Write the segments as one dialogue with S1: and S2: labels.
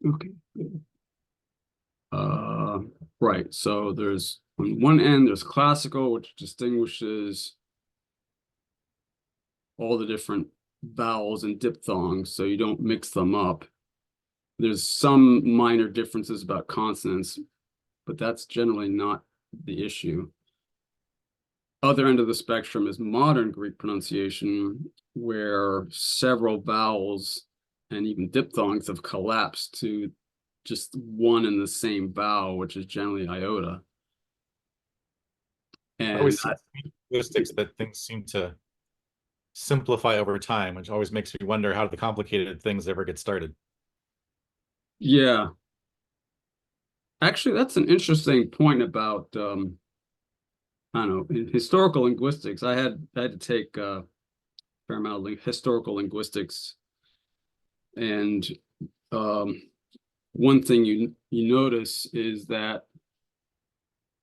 S1: Okay. Right. So there's on one end, there's classical, which distinguishes all the different vowels and diphthongs, so you don't mix them up. There's some minor differences about consonants, but that's generally not the issue. Other end of the spectrum is modern Greek pronunciation, where several vowels and even diphthongs have collapsed to just one and the same vowel, which is generally iota.
S2: I
S1: And
S2: always see linguistics that things seem to simplify over time, which always makes me wonder how the complicated things ever get started.
S1: yeah, actually, that's an interesting point about I don't know, in historical linguistics. I had to take a fair amount of historical linguistics, and um, one thing you notice is that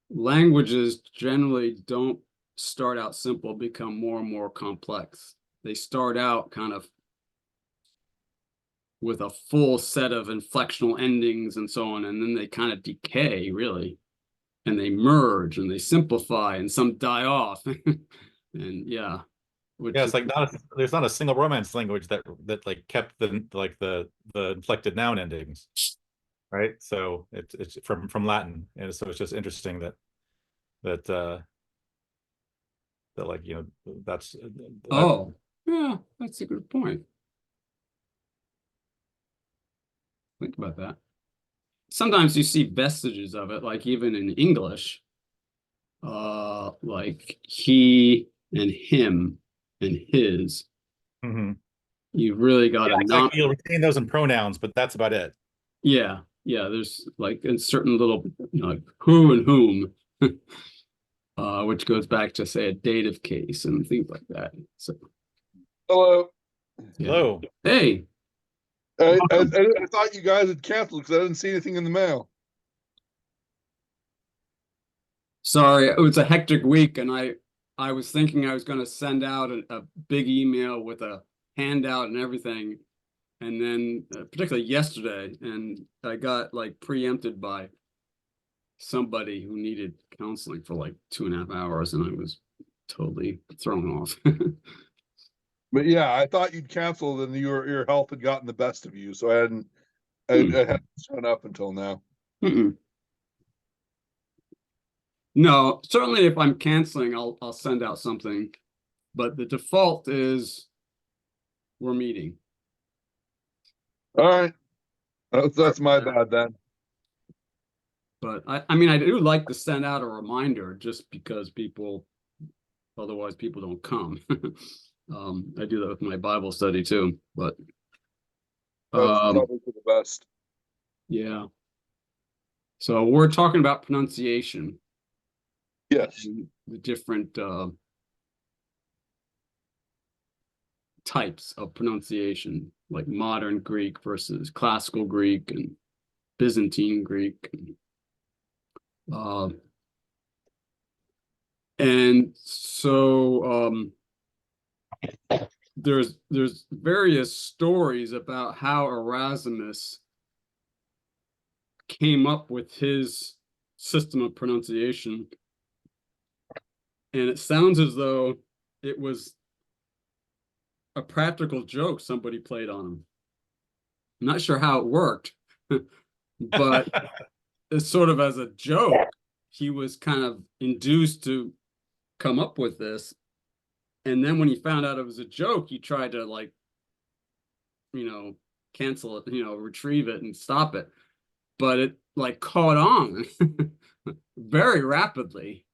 S1: languages generally don't start out simple, become more and more complex. They start out kind of with a full set of inflectional endings and so on, and then they kind of decay, really, and they merge and they simplify, and some die off. And yeah,
S2: Yeah,
S1: which is
S2: it's like there's not a single Romance language that like kept the inflected noun endings, right? So it's from Latin, and so it's just interesting that that like that's
S1: oh yeah, that's a good point. Think about that. Sometimes you see vestiges of it, like even in English, like he and him and his.
S2: mhm.
S1: You've really got
S2: Yeah,
S1: to not,
S2: exactly. You'll retain those in pronouns, but that's about it.
S1: yeah, yeah. There's like in certain little, like who and whom, which goes back to say a dative case and things like that. So
S3: Hello.
S1: yeah.
S2: Hello.
S1: Hey,
S3: I, I,
S1: welcome.
S3: I thought you guys had canceled because I didn't see anything in the mail.
S1: Sorry, it was a hectic week, and I was thinking I was going to send out a big email with a handout and everything, and then particularly yesterday, and I got like preempted by somebody who needed counseling for like 2.5 hours, and I was totally thrown off.
S3: But yeah, I thought you'd canceled and your health had gotten the best of you, so I hadn't shown up until now.
S1: Mm-mm. No, certainly if I'm canceling, I'll send out something, but the default is we're meeting.
S3: All right, that's my bad then.
S1: But I mean, I do like to send out a reminder just because otherwise people don't come. I do that with my Bible study too, but
S3: That's
S1: um,
S3: probably for the best.
S1: yeah. So we're talking about pronunciation,
S3: Yes.
S1: and the different types of pronunciation, like modern Greek versus classical Greek and Byzantine Greek. Uh, and so there's various stories about how Erasmus came up with his system of pronunciation, and it sounds as though it was a practical joke somebody played on him. I'm not sure how it worked, but it's sort of as a joke. He was kind of induced to come up with this, and then when he found out it was a joke, he tried to like you know cancel it, retrieve it and stop it, but it like caught on very rapidly.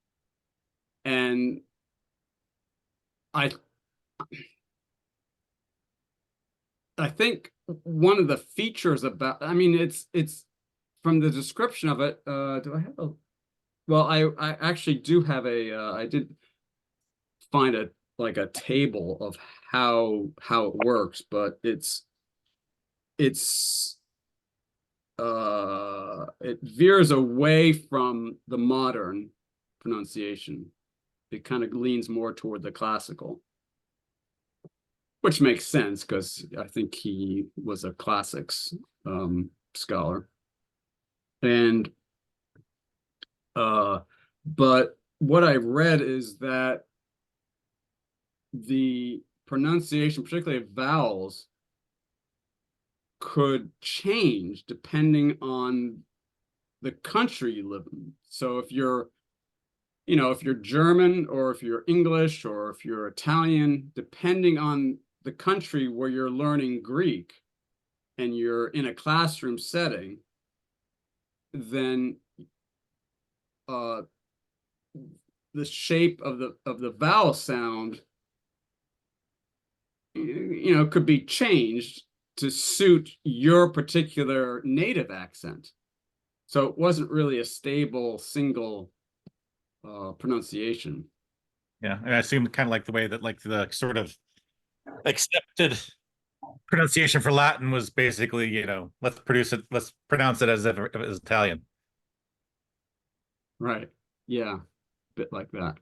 S1: And I I think one of the features about, I mean, it's from the description of it. Do I have a? Well, I actually do have a. I did find a like a table of how it works, but it's it veers away from the modern pronunciation. It kind of leans more toward the classical, which makes sense because I think he was a classics scholar. And but what I've read is that the pronunciation, particularly of vowels, could change depending on the country you live in. So if you're, if you're German or if you're English or if you're Italian, depending on the country where you're learning Greek and you're in a classroom setting, then the shape of the vowel sound, could be changed to suit your particular native accent. So it wasn't really a stable single pronunciation.
S2: Yeah, and I assume kind of like the way that like the sort of accepted pronunciation for Latin was basically, let's pronounce it as if it was Italian.
S1: Right. Yeah. A bit like that.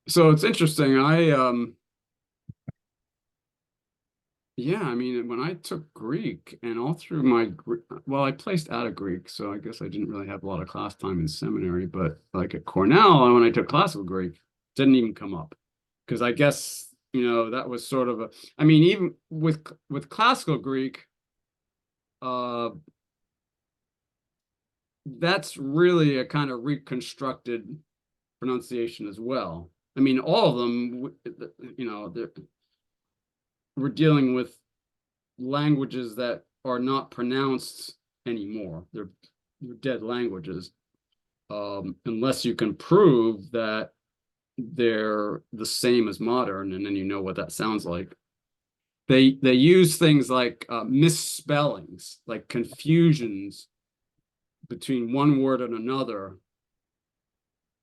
S1: So it's interesting. Yeah, I mean, when I took Greek and all through well, I placed out of Greek, so I guess I didn't really have a lot of class time in seminary, but like at Cornell, when I took classical Greek, didn't even come up. Because I guess, that was sort of I mean, even with classical Greek, that's really a kind of reconstructed pronunciation as well. I mean, all of them, we're dealing with languages that are not pronounced anymore. They're dead languages, unless you can prove that they're the same as modern, and then you know what that sounds like. They use things like misspellings, like confusions between one word and another,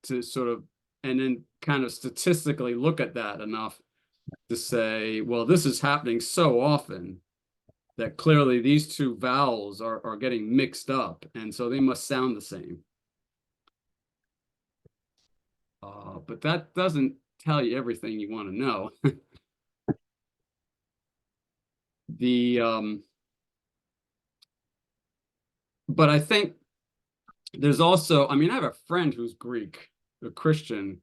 S1: to sort of, and then kind of statistically look at that enough to say, well, this is happening so often that clearly these two vowels are getting mixed up, and so they must sound the same. But that doesn't tell you everything you want to know. But I think there's also, I mean, I have a friend who's Greek, a Christian,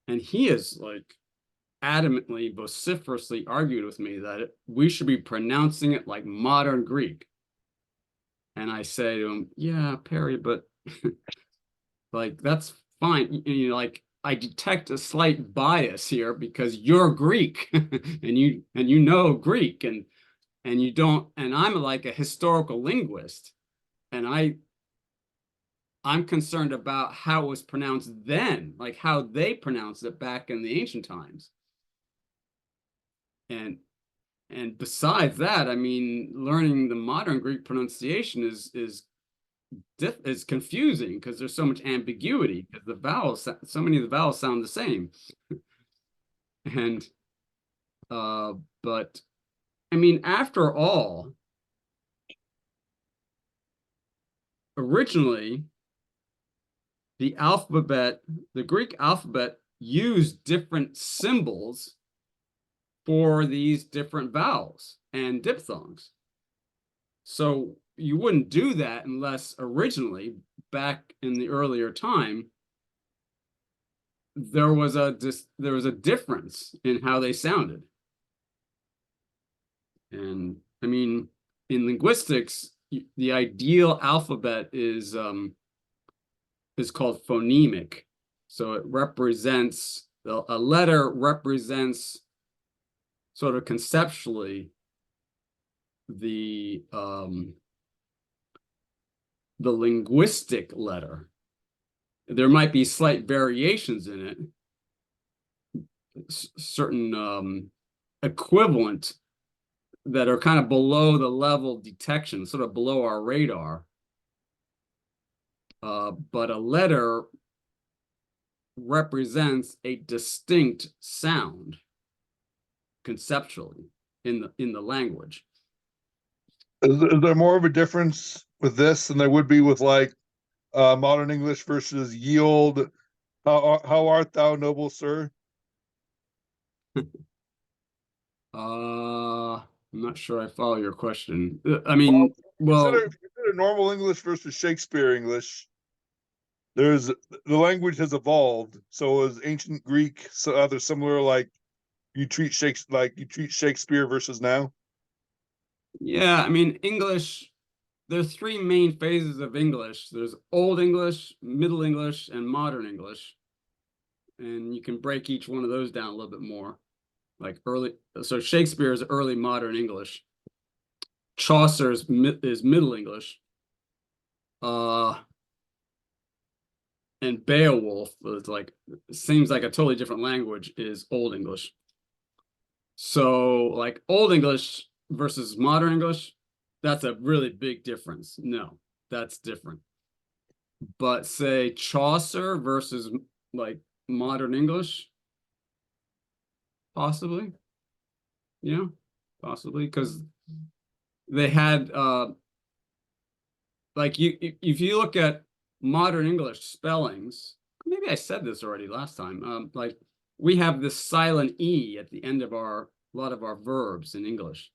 S1: and he is like adamantly, vociferously argued with me that we should be pronouncing it like modern Greek. And I say to him, yeah, Perry, but like, that's fine. Like, I detect a slight bias here because you're Greek and you know Greek, and you don't, and I'm like a historical linguist, and I'm concerned about how it was pronounced then, like how they pronounced it back in the ancient times. And besides that, I mean, learning the modern Greek pronunciation is confusing because there's so much ambiguity, because so many of the vowels sound the same. And but I mean, after all, originally the Greek alphabet used different symbols for these different vowels and diphthongs. So you wouldn't do that unless originally, back in the earlier time, there was a difference in how they sounded. And I mean, in linguistics, the ideal alphabet is called phonemic. So it represents, a letter represents sort of conceptually the linguistic letter. There might be slight variations in it, certain equivalent that are kind of below the level of detection, sort of below our radar. But a letter represents a distinct sound conceptually in the language.
S3: Is there more of a difference with this than there would be with like modern English versus yield? How art thou, noble sir?
S1: I'm not sure I follow your question. I mean, well,
S3: If you consider normal English versus Shakespeare English, there's the language has evolved. So is ancient Greek, so other similar like you treat Shakespeare versus now.
S1: yeah, I mean, English, there's three main phases of English. There's Old English, Middle English, and Modern English. And you can break each one of those down a little bit more. Like so Shakespeare is early modern English. Chaucer is Middle English. And Beowulf is like, seems like a totally different language, is Old English. So like Old English versus modern English, that's a really big difference. No, that's different. But say Chaucer versus like modern English, possibly. Yeah, possibly, because they had like if you look at modern English spellings, maybe I said this already last time. Like we have this silent E at the end of a lot of our verbs in English.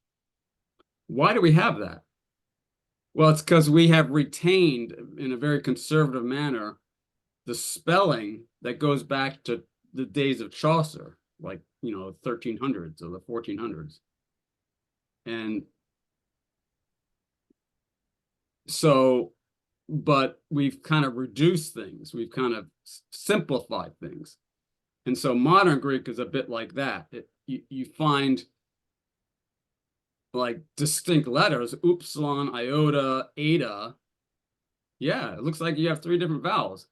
S1: Why do we have that? Well, it's because we have retained in a very conservative manner the spelling that goes back to the days of Chaucer, like, 1300s or the 1400s. And so, but we've kind of reduced things, we've kind of simplified things. And so modern Greek is a bit like that. You find like distinct letters, upsilon, iota, eta. Yeah, it looks like you have three different vowels.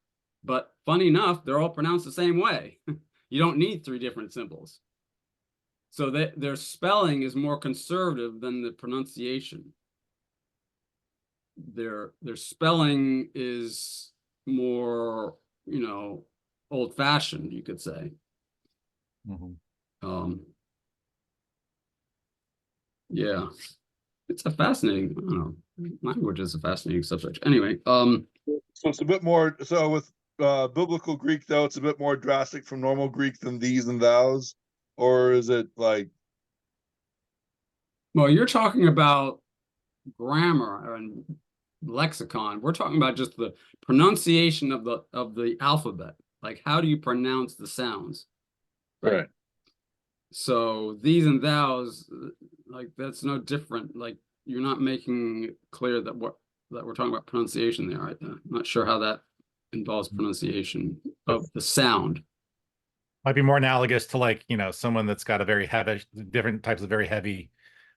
S1: But funny enough, they're all pronounced the same way. You don't need three different symbols. So their spelling is more conservative than the pronunciation. Their spelling is more, old-fashioned, you could say. Yeah, it's a fascinating, I don't know, language is a fascinating subject. Anyway,
S3: So it's a bit more. So with biblical Greek, though, it's a bit more drastic from normal Greek than these and thous, or is it like?
S1: well, you're talking about grammar and lexicon. We're talking about just the pronunciation of the alphabet. Like, how do you pronounce the sounds?
S3: Right.
S1: So these and thous, like that's no different. Like you're not making it clear that we're talking about pronunciation there. I'm not sure how that involves pronunciation of the sound.
S2: Might be more analogous to like, someone that's got a very heavy, different types of very heavy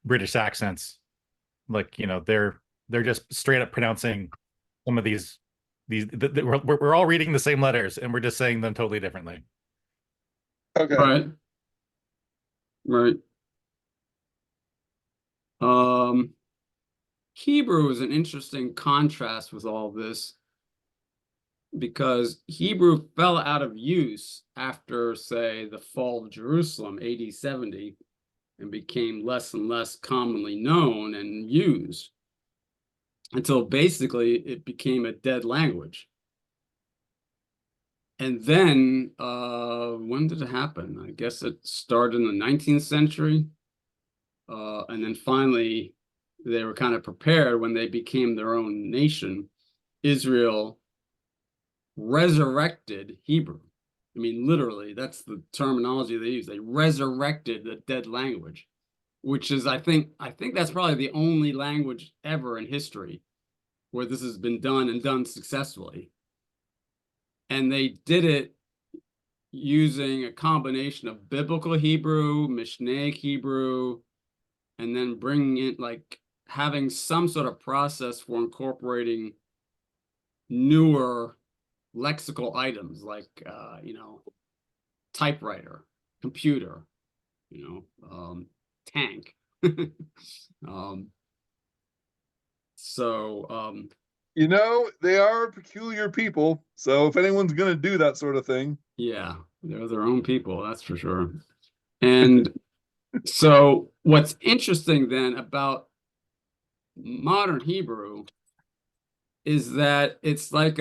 S2: British accents. Like, they're just straight up pronouncing some of these we're all reading the same letters and we're just saying them totally differently.
S3: Okay.
S1: Right. Right. Hebrew is an interesting contrast with all this because Hebrew fell out of use after, say, the fall of Jerusalem, AD 70, and became less and less commonly known and used until basically it became a dead language. And then, when did it happen? I guess it started in the 19th century. And then finally, they were kind of prepared when they became their own nation. Israel resurrected Hebrew. I mean, literally, that's the terminology they use. They resurrected the dead language, which is, I think that's probably the only language ever in history where this has been done and done successfully. And they did it using a combination of biblical Hebrew, Mishnaic Hebrew, and then bringing in like having some sort of process for incorporating newer lexical items like typewriter, computer, tank. um, so
S3: They are peculiar people. So if anyone's gonna do that sort of thing,
S1: yeah, they're their own people, that's for sure. And so what's interesting then about modern Hebrew is that it's like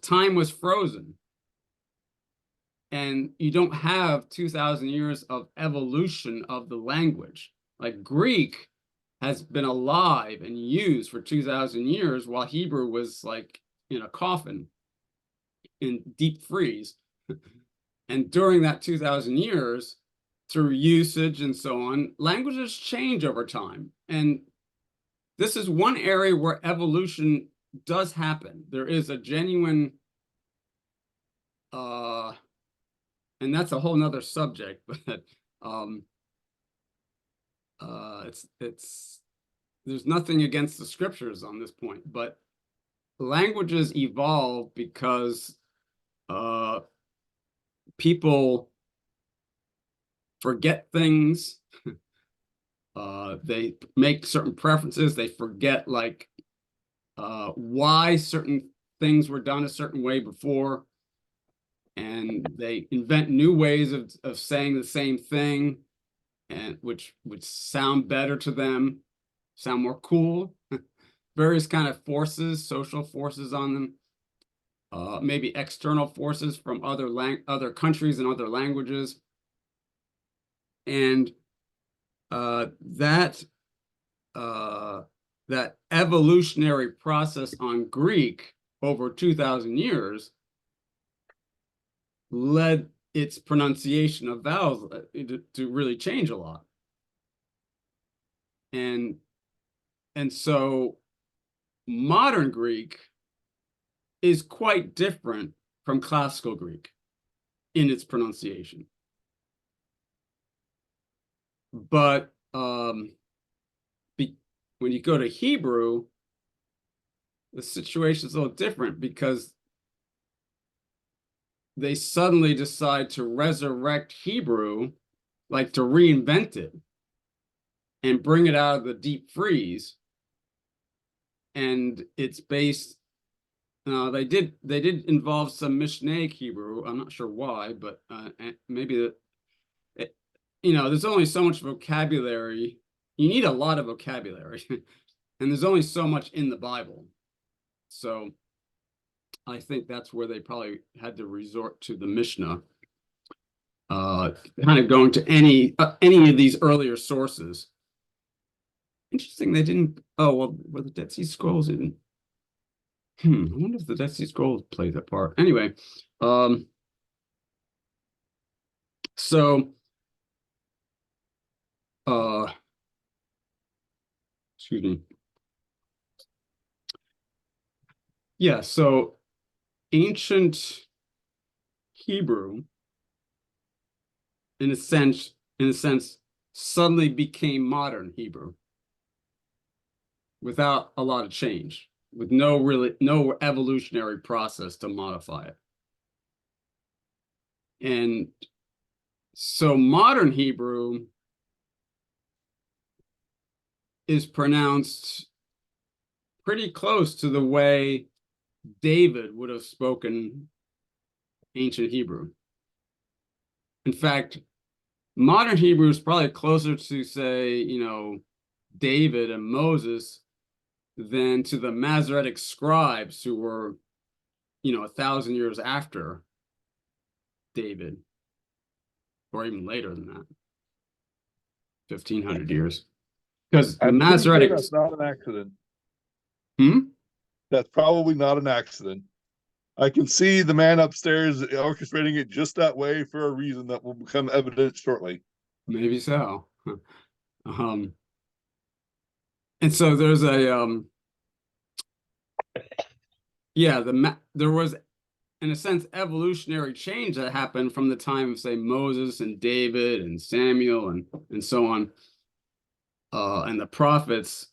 S1: time was frozen. And you don't have 2,000 years of evolution of the language. Like Greek has been alive and used for 2,000 years, while Hebrew was like in a coffin in deep freeze. And during that 2,000 years, through usage and so on, languages change over time. And this is one area where evolution does happen. There is a genuine, and that's a whole nother subject, but there's nothing against the scriptures on this point, but languages evolve because people forget things. They make certain preferences. They forget like why certain things were done a certain way before, and they invent new ways of saying the same thing, and which would sound better to them, sound more cool. Various kind of forces, social forces on them, maybe external forces from other countries and other languages, and that evolutionary process on Greek over 2,000 years led its pronunciation of vowels to really change a lot. And so modern Greek is quite different from classical Greek in its pronunciation. But when you go to Hebrew, the situation is a little different because they suddenly decide to resurrect Hebrew, like to reinvent it and bring it out of the deep freeze. And it's based, they did involve some Mishnaic Hebrew. I'm not sure why, but maybe that, there's only so much vocabulary. You need a lot of vocabulary, and there's only so much in the Bible. So I think that's where they probably had to resort to the Mishnah, kind of going to any of these earlier sources. Interesting, they didn't. Oh, well, the Dead Sea Scrolls didn't. I wonder if the Dead Sea Scrolls played that part. Anyway, so excuse me. Yeah, so ancient Hebrew, in a sense, suddenly became modern Hebrew without a lot of change, with no evolutionary process to modify it. And so modern Hebrew is pronounced pretty close to the way David would have spoken ancient Hebrew. In fact, modern Hebrew is probably closer to, say, David and Moses than to the Masoretic scribes who were, 1,000 years after David, or even later than that, 1,500 years. Because the Masoretic,
S3: that's not an accident.
S1: Hmm?
S3: That's probably not an accident. I can see the man upstairs orchestrating it just that way for a reason that will become evident shortly.
S1: Maybe so. And so there's a there was, in a sense, evolutionary change that happened from the time of, say, Moses and David and Samuel and so on, and the prophets,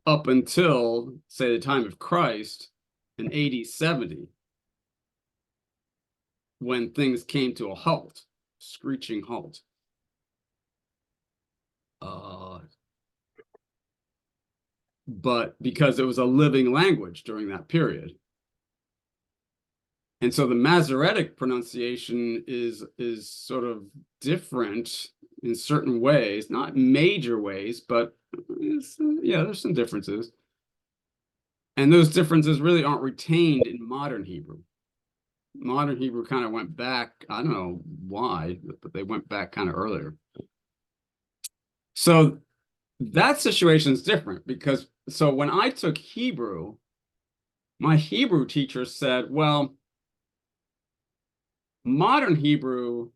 S1: up until, say, the time of Christ in AD 70, when things came to a halt, screeching halt. But because it was a living language during that period. And so the Masoretic pronunciation is sort of different in certain ways, not major ways, but there's some differences. And those differences really aren't retained in modern Hebrew. Modern Hebrew kind of went back. I don't know why, but they went back kind of earlier. So that situation is different because so when I took Hebrew, my Hebrew teacher said, well, modern Hebrew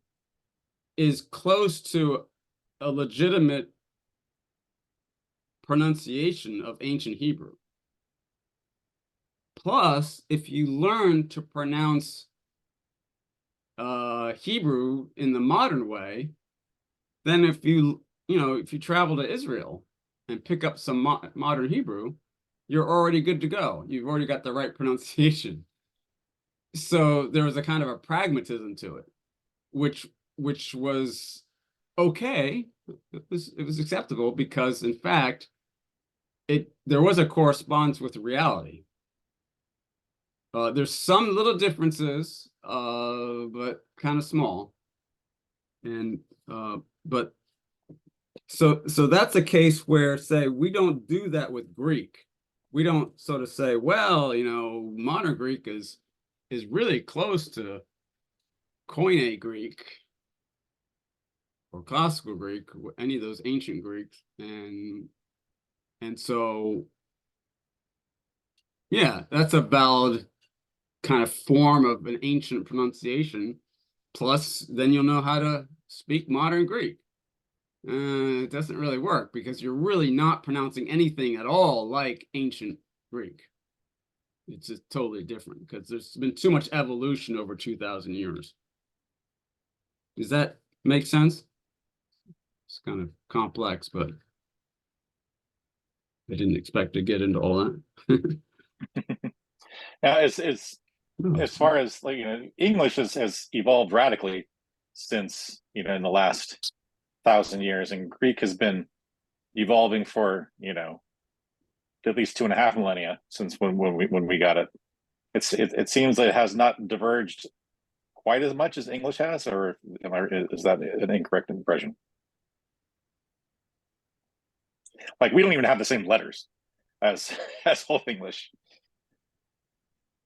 S1: is close to a legitimate pronunciation of ancient Hebrew. Plus, if you learn to pronounce Hebrew in the modern way, then if you travel to Israel and pick up some modern Hebrew, you're already good to go. You've already got the right pronunciation. So there was a kind of a pragmatism to it, which was okay. It was acceptable because in fact there was a correspondence with reality. There's some little differences, but kind of small. And but so that's a case where, say, we don't do that with Greek. We don't sort of say, well, modern Greek is really close to Koine Greek or classical Greek, any of those ancient Greeks, and so yeah, that's a valid kind of form of an ancient pronunciation. Plus, then you'll know how to speak modern Greek. It doesn't really work because you're really not pronouncing anything at all like ancient Greek. It's just totally different because there's been too much evolution over 2,000 years. Does that make sense? It's kind of complex, but I didn't expect to get into all that.
S4: Now, as far as English has evolved radically since in the last 1,000 years, and Greek has been evolving for at least 2.5 millennia since when we got it. It seems that it has not diverged quite as much as English has, or is that an incorrect impression? Like we don't even have the same letters as Old English.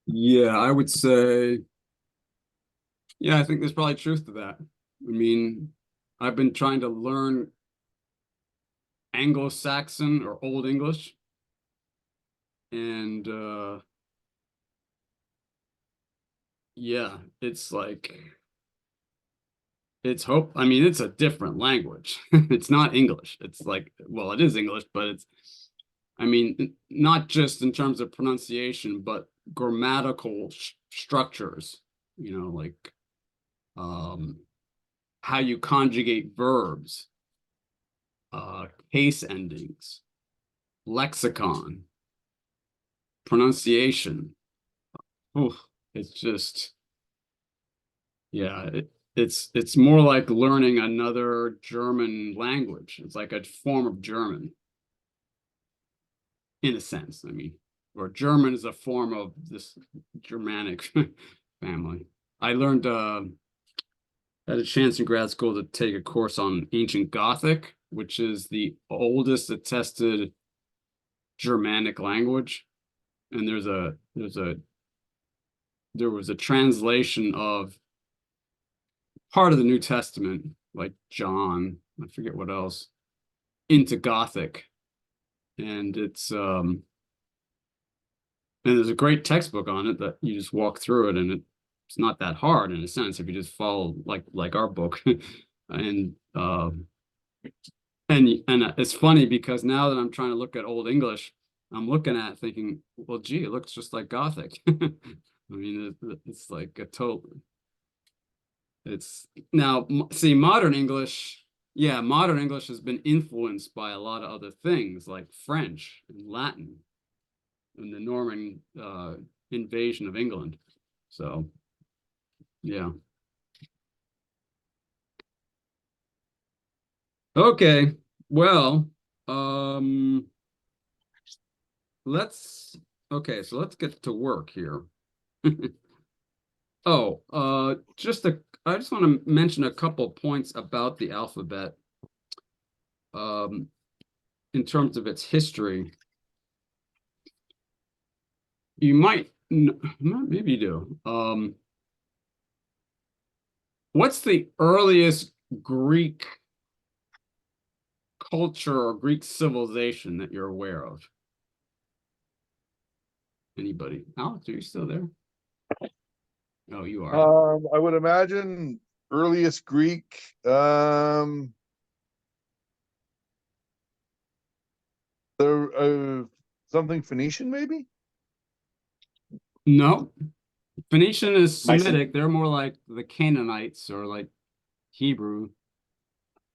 S1: Yeah, I would say, yeah, I think there's probably truth to that. I mean, I've been trying to learn Anglo-Saxon or Old English, and yeah, it's like it's hope. I mean, it's a different language. It's not English. It's like, well, it is English, but I mean, not just in terms of pronunciation, but grammatical structures, like how you conjugate verbs, case endings, lexicon, pronunciation. Oof, it's just, yeah, it's more like learning another German language. It's like a form of German, in a sense. I mean, or German is a form of this Germanic family. I learned had a chance in grad school to take a course on ancient Gothic, which is the oldest attested Germanic language. And there was a translation of part of the New Testament, like John, I forget what else, into Gothic. And and there's a great textbook on it that you just walk through it, and it's not that hard in a sense if you just follow like our book. and it's funny because now that I'm trying to look at Old English, I'm looking at it thinking, well, gee, it looks just like Gothic. I mean, it's like a total. It's now see modern English. Yeah, modern English has been influenced by a lot of other things like French and Latin and the Norman invasion of England. So, yeah. Okay. Well, let's get to work here. Oh, I just want to mention a couple points about the alphabet in terms of its history. You might maybe you do. What's the earliest Greek culture or Greek civilization that you're aware of? Anybody? Alex, are you still there? Oh, you are.
S3: I would imagine earliest Greek. Something Phoenician, maybe.
S1: No, Phoenician is
S4: Mycen-
S1: Semitic. They're more like the Canaanites or like Hebrew.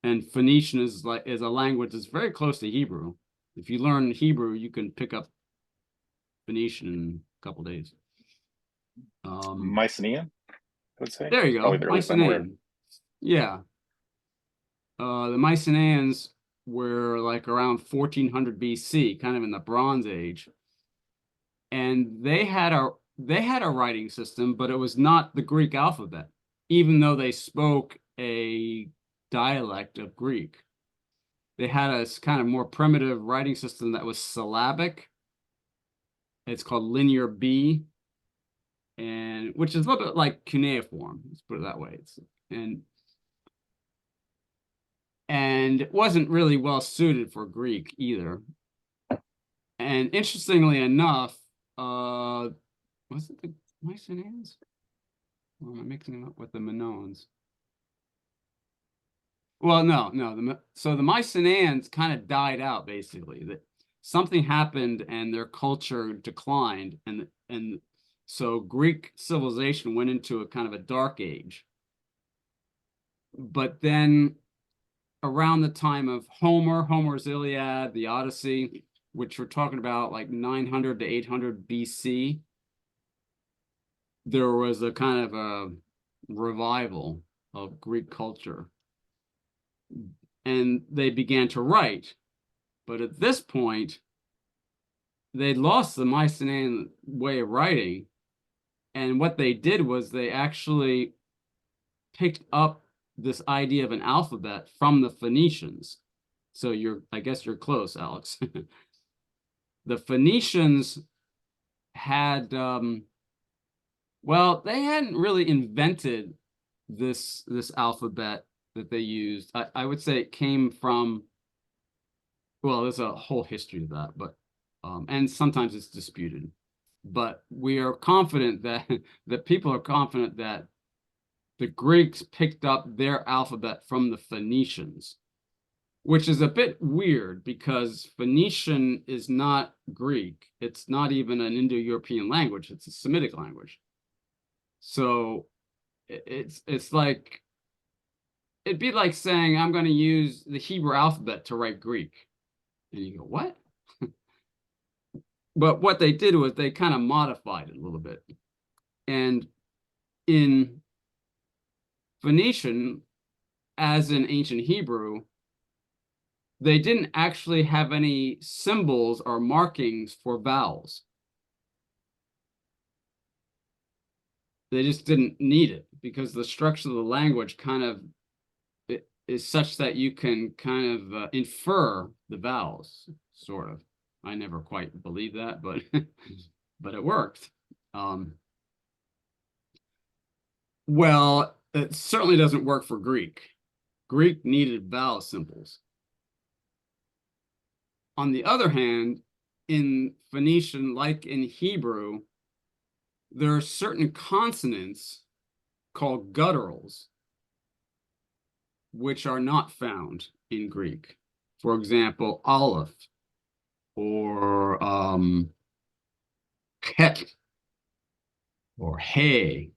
S1: And Phoenician is a language that's very close to Hebrew. If you learn Hebrew, you can pick up Phoenician in a couple days.
S4: Mycenaean, I would say.
S1: There you go,
S4: Probably the earliest I'm aware of.
S1: Mycenaean. Yeah, the Mycenaeans were like around 1400 BC, kind of in the Bronze Age, and they had a writing system, but it was not the Greek alphabet, even though they spoke a dialect of Greek. They had a kind of more primitive writing system that was syllabic. It's called Linear B, and which is a little bit like cuneiform. Let's put it that way. And it wasn't really well suited for Greek either. And interestingly enough, was it the Mycenaeans? Or am I mixing them up with the Minoans? Well, no. So the Mycenaeans kind of died out, basically. That something happened and their culture declined, and so Greek civilization went into a kind of a dark age. But then around the time of Homer's Iliad, the Odyssey, which we're talking about like 900 to 800 BC, there was a kind of a revival of Greek culture. And they began to write. But at this point, they'd lost the Mycenaean way of writing. And what they did was they actually picked up this idea of an alphabet from the Phoenicians. So I guess you're close, Alex. The Phoenicians had, well, they hadn't really invented this alphabet that they used. I would say it came from, well, there's a whole history to that, but and sometimes it's disputed. But we are confident that people are confident that the Greeks picked up their alphabet from the Phoenicians, which is a bit weird because Phoenician is not Greek. It's not even an Indo-European language. It's a Semitic language. So it's like, it'd be like saying, I'm going to use the Hebrew alphabet to write Greek. And you go, what? But what they did was they kind of modified it a little bit. And in Phoenician, as in ancient Hebrew, they didn't actually have any symbols or markings for vowels. They just didn't need it because the structure of the language kind of is such that you can kind of infer the vowels, sort of. I never quite believed that, but but it worked. Well, it certainly doesn't work for Greek. Greek needed vowel symbols. On the other hand, in Phoenician, like in Hebrew, there are certain consonants called gutturals, which are not found in Greek. For example, aleph or het or hey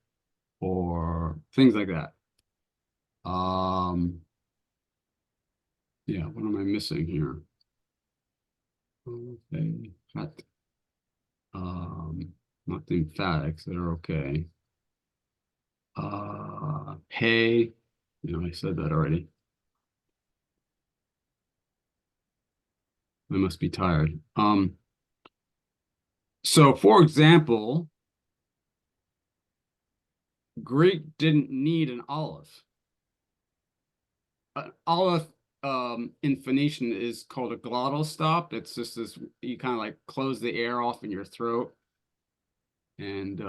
S1: or things like that. Yeah, what am I missing here? Okay, het. Not the emphatics that are okay. Hey, I said that already. I must be tired. So for example, Greek didn't need an aleph. Aleph in Phoenician is called a glottal stop. It's just this, you kind of like close the air off in your throat. And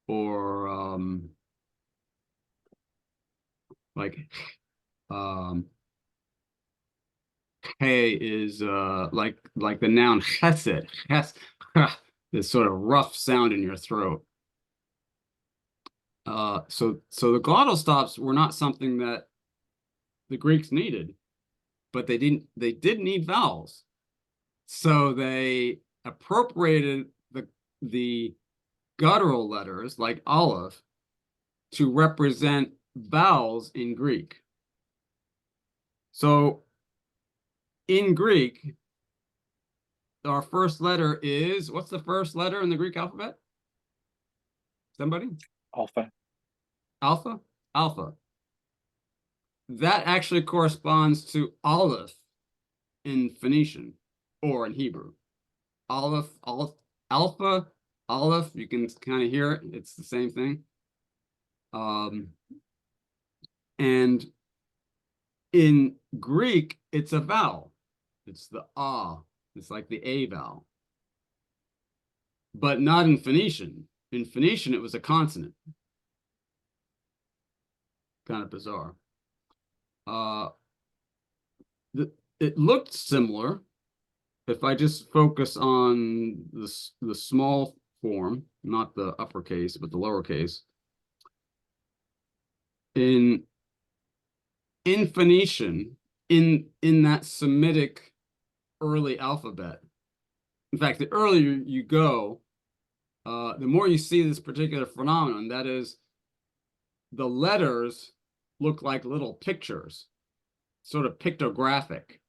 S1: or Like, hey is like the noun chesed, this sort of rough sound in your throat. So the glottal stops were not something that the Greeks needed, but they did need vowels. So they appropriated the guttural letters like aleph to represent vowels in Greek. So in Greek, our first letter is, what's the first letter in the Greek alphabet? Somebody?
S4: Alpha.
S1: Alpha? Alpha. That actually corresponds to aleph in Phoenician or in Hebrew. Aleph, alpha, aleph, you can kind of hear it. It's the same thing. And in Greek, it's a vowel. It's the ah. It's like the a vowel. But not in Phoenician. In Phoenician, it was a consonant. Kind of bizarre. It looked similar. If I just focus on the small form, not the uppercase, but the lowercase. In Phoenician, in that Semitic early alphabet. In fact, the earlier you go, the more you see this particular phenomenon. That is, the letters look like little pictures, sort of pictographic.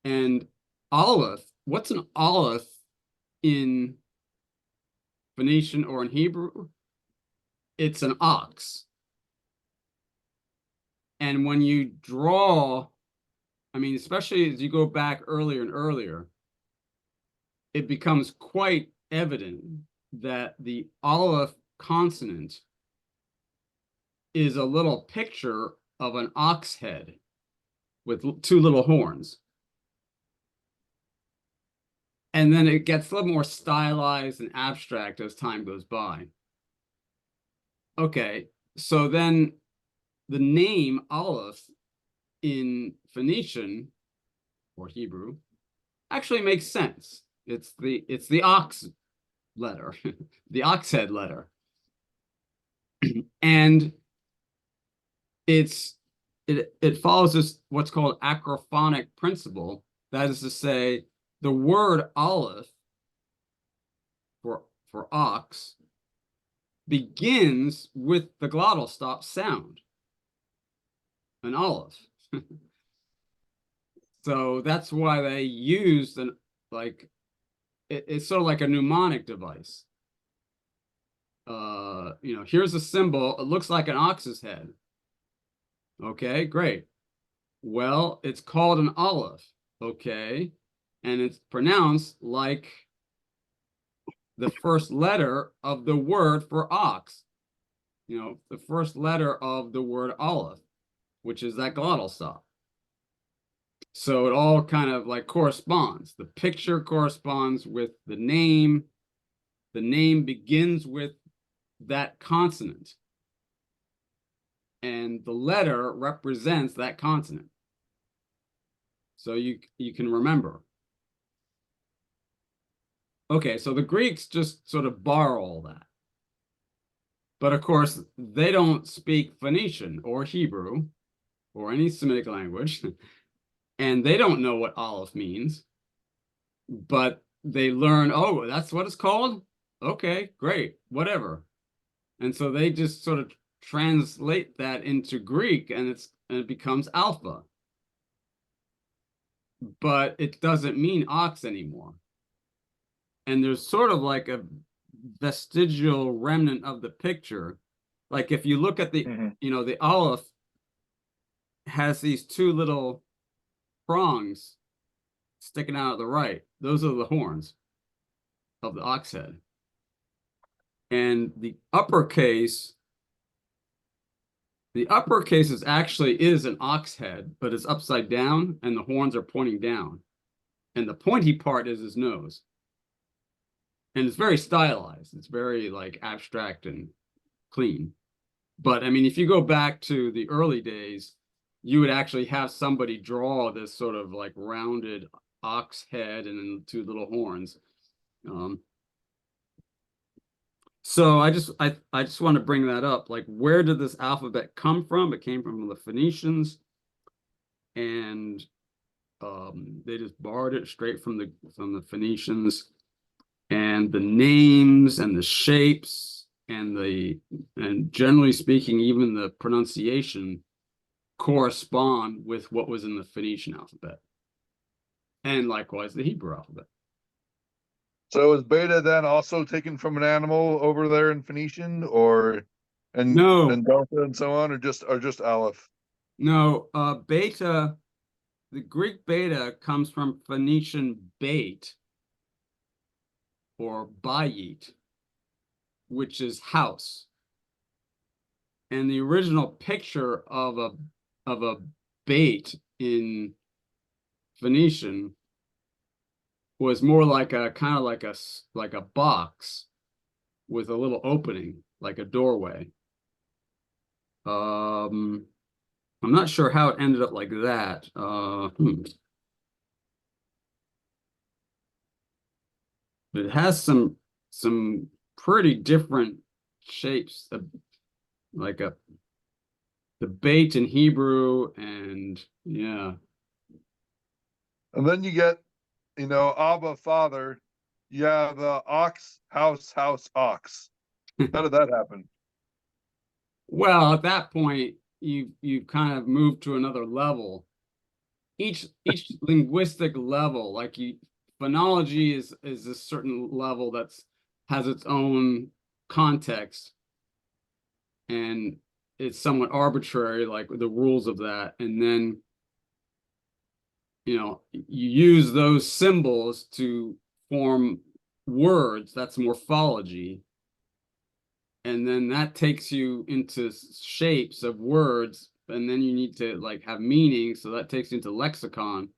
S1: And aleph, what's an aleph in Phoenician or in Hebrew? It's an ox. And when you draw, I mean, especially as you go back earlier and earlier, it becomes quite evident that the aleph consonant is a little picture of an ox head with two little horns. And then it gets a little more stylized and abstract as time goes by. Okay, so then the name Aleph in Phoenician or Hebrew actually makes sense. It's the ox letter, the ox head letter. And it follows this what's called acrophonic principle. That is to say, the word Aleph for ox begins with the glottal stop sound, an Aleph. So that's why they used it's sort of like a mnemonic device. Here's a symbol. It looks like an ox's head. Okay, great. Well, it's called an Aleph. Okay, and it's pronounced like the first letter of the word for ox. The first letter of the word Aleph, which is that glottal stop. So it all kind of like corresponds. The picture corresponds with the name. The name begins with that consonant. And the letter represents that consonant. So you can remember. Okay, so the Greeks just sort of borrow all that. But of course, they don't speak Phoenician or Hebrew or any Semitic language. And they don't know what Aleph means. But they learn, oh, that's what it's called? Okay, great, whatever. And so they just sort of translate that into Greek, and it becomes alpha. But it doesn't mean ox anymore. And there's sort of like a vestigial remnant of the picture. Like if you look at the, the Aleph has these two little prongs sticking out at the right. Those are the horns of the ox head. And the uppercase is an ox head, but it's upside down and the horns are pointing down. And the pointy part is his nose. And it's very stylized. It's very like abstract and clean. But I mean, if you go back to the early days, you would actually have somebody draw this sort of like rounded ox head and then two little horns. So I just want to bring that up. Like, where did this alphabet come from? It came from the Phoenicians, and they just borrowed it straight from the Phoenicians. And the names and the shapes and generally speaking, even the pronunciation correspond with what was in the Phoenician alphabet, and likewise the Hebrew alphabet.
S3: So is beta then also taken from an animal over there in Phoenician, or
S1: No,
S3: and delta and so on, or just aleph?
S1: no, beta, the Greek beta comes from Phoenician bait or bayit, which is house. And the original picture of a bait in Phoenician was more like a kind of like a box with a little opening, like a doorway. I'm not sure how it ended up like that. But it has some pretty different shapes, like the bait in Hebrew, and yeah.
S3: And then you get, Abba, father. Yeah, the ox, house, ox. How did that happen?
S1: Well, at that point, you kind of move to another level. Each linguistic level, like phonology is a certain level that's has its own context, and it's somewhat arbitrary, like the rules of that. And then, you use those symbols to form words. That's morphology. And then that takes you into shapes of words, and then you need to like have meaning, so that takes you into lexicon.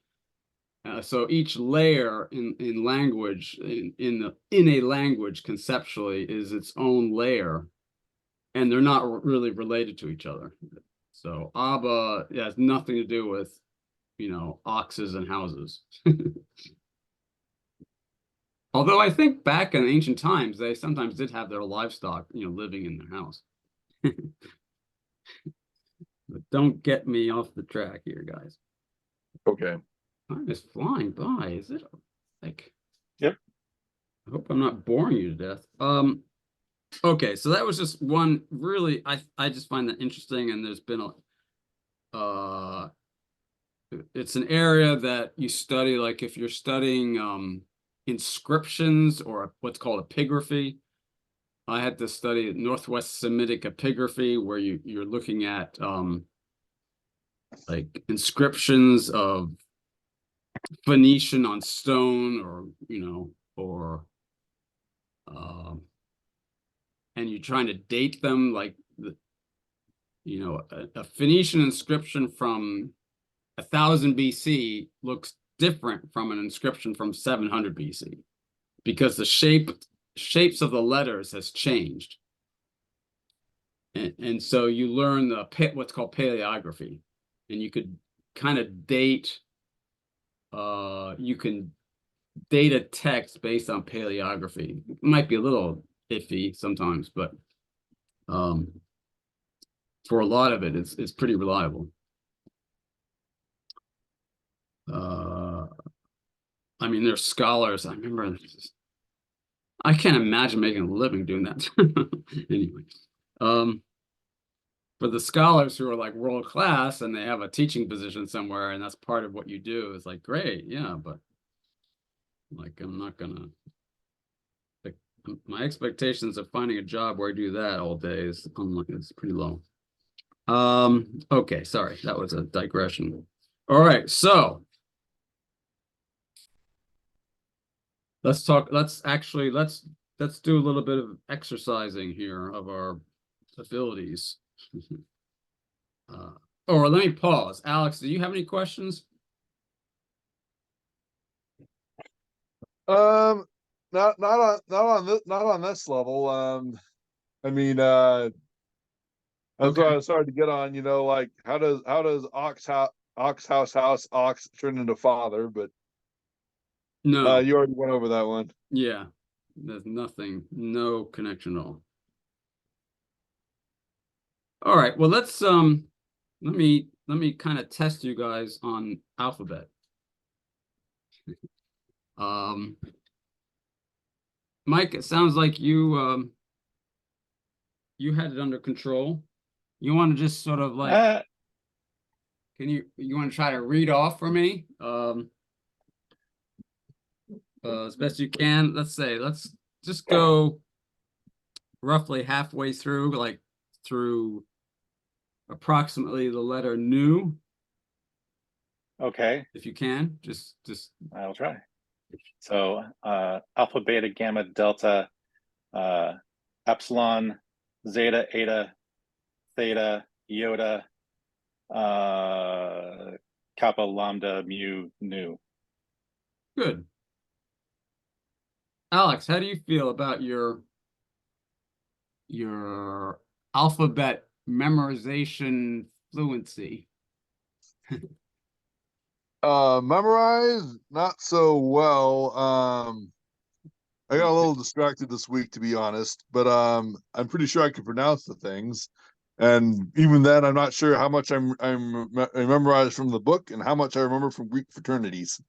S1: So each layer in language, in a language conceptually, is its own layer, and they're not really related to each other. So Abba has nothing to do with, oxes and houses. Although I think back in ancient times, they sometimes did have their livestock, living in their house. But don't get me off the track here, guys.
S3: Okay.
S1: Time is flying by. Is it like?
S4: Yep.
S1: I hope I'm not boring you to death. Okay, so that was just one really. I just find that interesting, and there's been it's an area that you study, like if you're studying inscriptions or what's called epigraphy. I had to study Northwest Semitic epigraphy, where you're looking at like inscriptions of Phoenician on stone, or and you're trying to date them, like a Phoenician inscription from 1000 BC looks different from an inscription from 700 BC because the shapes of the letters has changed. And so you learn what's called paleography, and you could kind of date, you can date a text based on paleography. It might be a little iffy sometimes, but for a lot of it, it's pretty reliable. I mean, there's scholars. I remember, I can't imagine making a living doing that. Anyway, for the scholars who are like world class and they have a teaching position somewhere, and that's part of what you do, is like, great, yeah, but like, I'm not gonna, like, my expectations of finding a job where I do that all day is it's pretty low. Okay, sorry, that was a digression. All right, so let's do a little bit of exercising here of our abilities. Or let me pause. Alex, do you have any questions?
S3: Not on this level. I mean, That's
S1: Okay.
S3: what I started to get on. Like how does house ox turn into father? But
S1: No,
S3: you already went over that one.
S1: yeah, there's nothing, no connection at all. All right, well, let me kind of test you guys on alphabet. Um, Mike, it sounds like you had it under control. You want to just sort of like, you want to try to read off for me? As best you can. Let's just go roughly halfway through, like through approximately the letter nu,
S4: Okay,
S1: if you can. Just
S4: I'll try. So alpha, beta, gamma, delta, epsilon, zeta, eta, theta, iota, kappa, lambda, mu, nu.
S1: good. Alex, how do you feel about your alphabet memorization fluency?
S3: Memorize not so well. I got a little distracted this week, to be honest, but I'm pretty sure I can pronounce the things. And even then, I'm not sure how much I memorized from the book and how much I remember from Greek fraternities.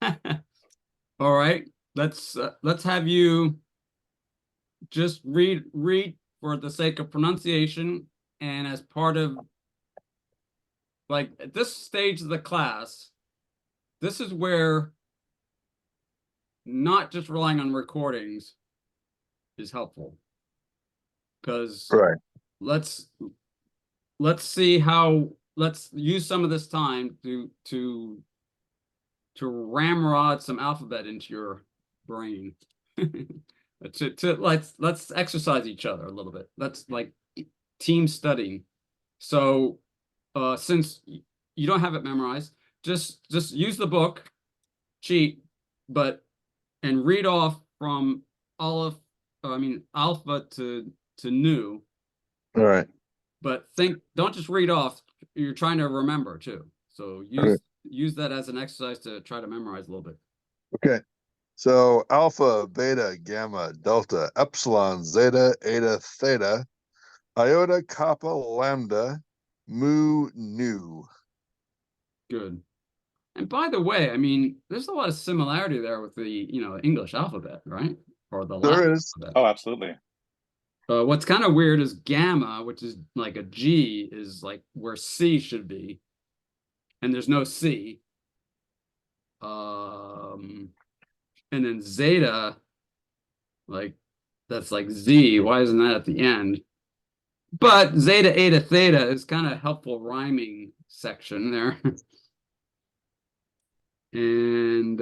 S1: All right, let's have you just read for the sake of pronunciation, and as part of, like, at this stage of the class, this is where not just relying on recordings is helpful, because
S3: Right.
S1: let's let's use some of this time to ramrod some alphabet into your brain. Let's exercise each other a little bit. Let's like team studying. So since you don't have it memorized, just use the book, cheat, and read off from alpha to nu,
S3: All right.
S1: but don't just read off, you're trying to remember too. So use that as an exercise to try to memorize a little bit.
S3: Okay. So alpha, beta, gamma, delta, epsilon, zeta, eta, theta, iota, kappa, lambda, mu, nu.
S1: Good. And by the way, I mean, there's a lot of similarity there with the, English alphabet, right? Or the Latin
S3: There is.
S1: alphabet.
S4: Oh, absolutely.
S1: What's kind of weird is gamma, which is like a G, is like where C should be, and there's no C. And then zeta, like that's like Z. Why isn't that at the end? But zeta, eta, theta is kind of helpful rhyming section there. And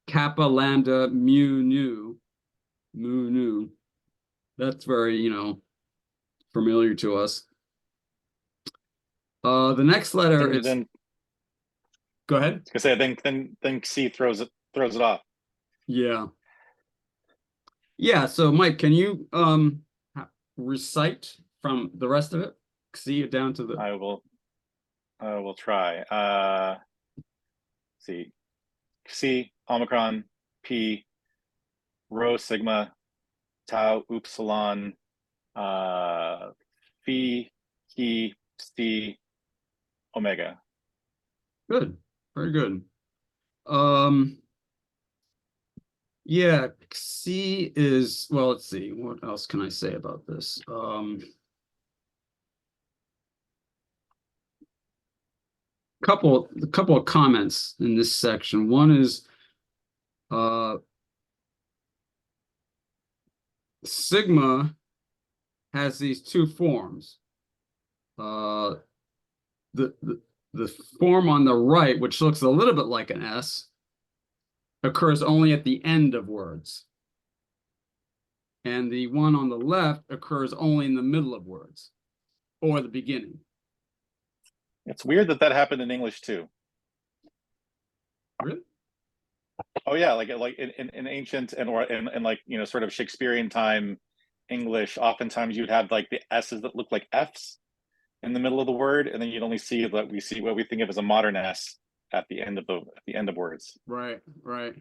S1: kappa, lambda, mu, nu. That's very, familiar to us. The next letter is.
S4: Then
S1: Go ahead.
S4: I say, then C throws it off.
S1: Yeah. Yeah. So, Mike, can you recite from the rest of it? See it down to the.
S4: I will try. See, C, omicron, P, rho, sigma, tau, upsilon, phi, chi, C, omega.
S1: Good. Very good. Yeah, C is, well, let's see. What else can I say about this? A couple of comments in this section. One is sigma has these two forms. The the form on the right, which looks a little bit like an S, occurs only at the end of words. And the one on the left occurs only in the middle of words or the beginning.
S4: It's weird that happened in English too.
S1: Really?
S4: Oh yeah, like in ancient and like sort of Shakespearean time English, oftentimes you'd have like the S's that look like F's in the middle of the word, and then you'd only see what we think of as a modern S at the end of words.
S1: Right, right.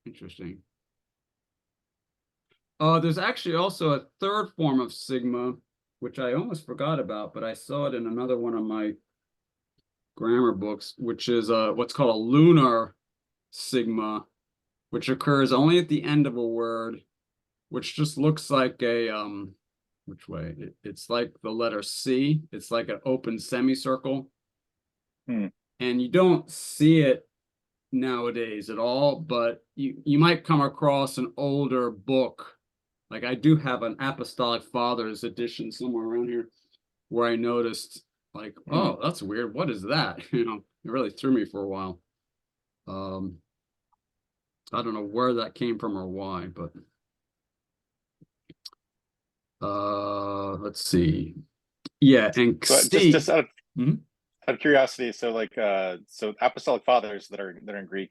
S1: Interesting. There's actually also a third form of sigma, which I almost forgot about, but I saw it in another one of my grammar books, which is what's called a lunar sigma, which occurs only at the end of a word, which just looks like a which way? It's like the letter C. It's like an open semicircle.
S4: Hmm.
S1: And you don't see it nowadays at all, but you might come across an older book. Like I do have an Apostolic Fathers edition somewhere around here where I noticed like, oh, that's weird. What is that? You know, it really threw me for a while. I don't know where that came from or why, but let's see. Yeah, and
S4: So
S1: C.
S4: just out of
S1: Mhm.
S4: out of curiosity, so like so Apostolic Fathers that are in Greek,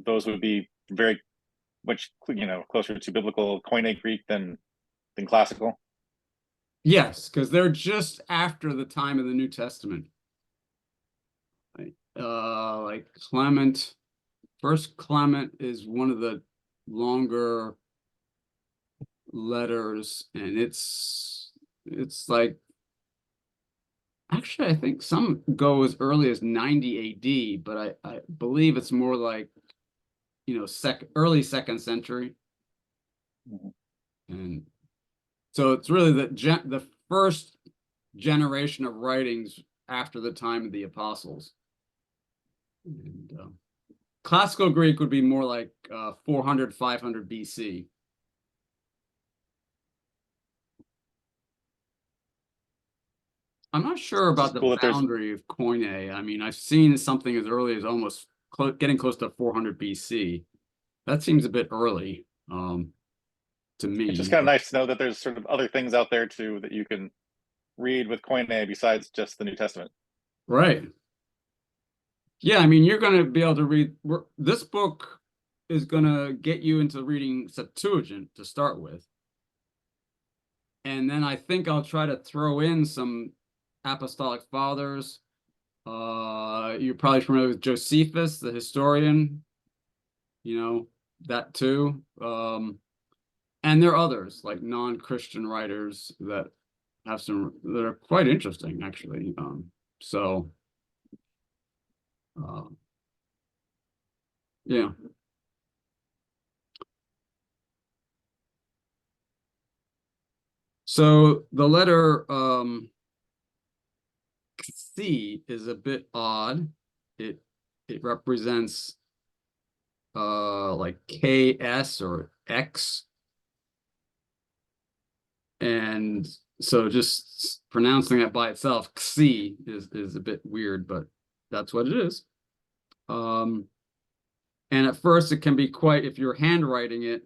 S4: those would be very much closer to biblical Koine Greek than classical.
S1: Yes, because they're just after the time of the New Testament. Like Clement, First Clement is one of the longer letters, and it's like actually I think some go as early as 90 AD, but I believe it's more like early second century. And so it's really the first generation of writings after the time of the apostles. And classical Greek would be more like 400, 500 BC. I'm not sure about the
S4: Cool that there's
S1: boundary of Koine. I mean, I've seen something as early as almost getting close to 400 BC. That seems a bit early to me.
S4: it's just kind of nice to know that there's sort of other things out there too that you can read with Koine besides just the New Testament.
S1: Right. Yeah, I mean, you're going to be able to read. This book is going to get you into reading Septuagint to start with. And then I think I'll try to throw in some Apostolic Fathers. You're probably familiar with Josephus, the historian, that too. And there are others, like non-Christian writers that are quite interesting, actually. Yeah. So the letter C is a bit odd. It represents like KS or X. And so just pronouncing that by itself, Xi is a bit weird, but that's what it is. And at first it can be quite, if you're handwriting it,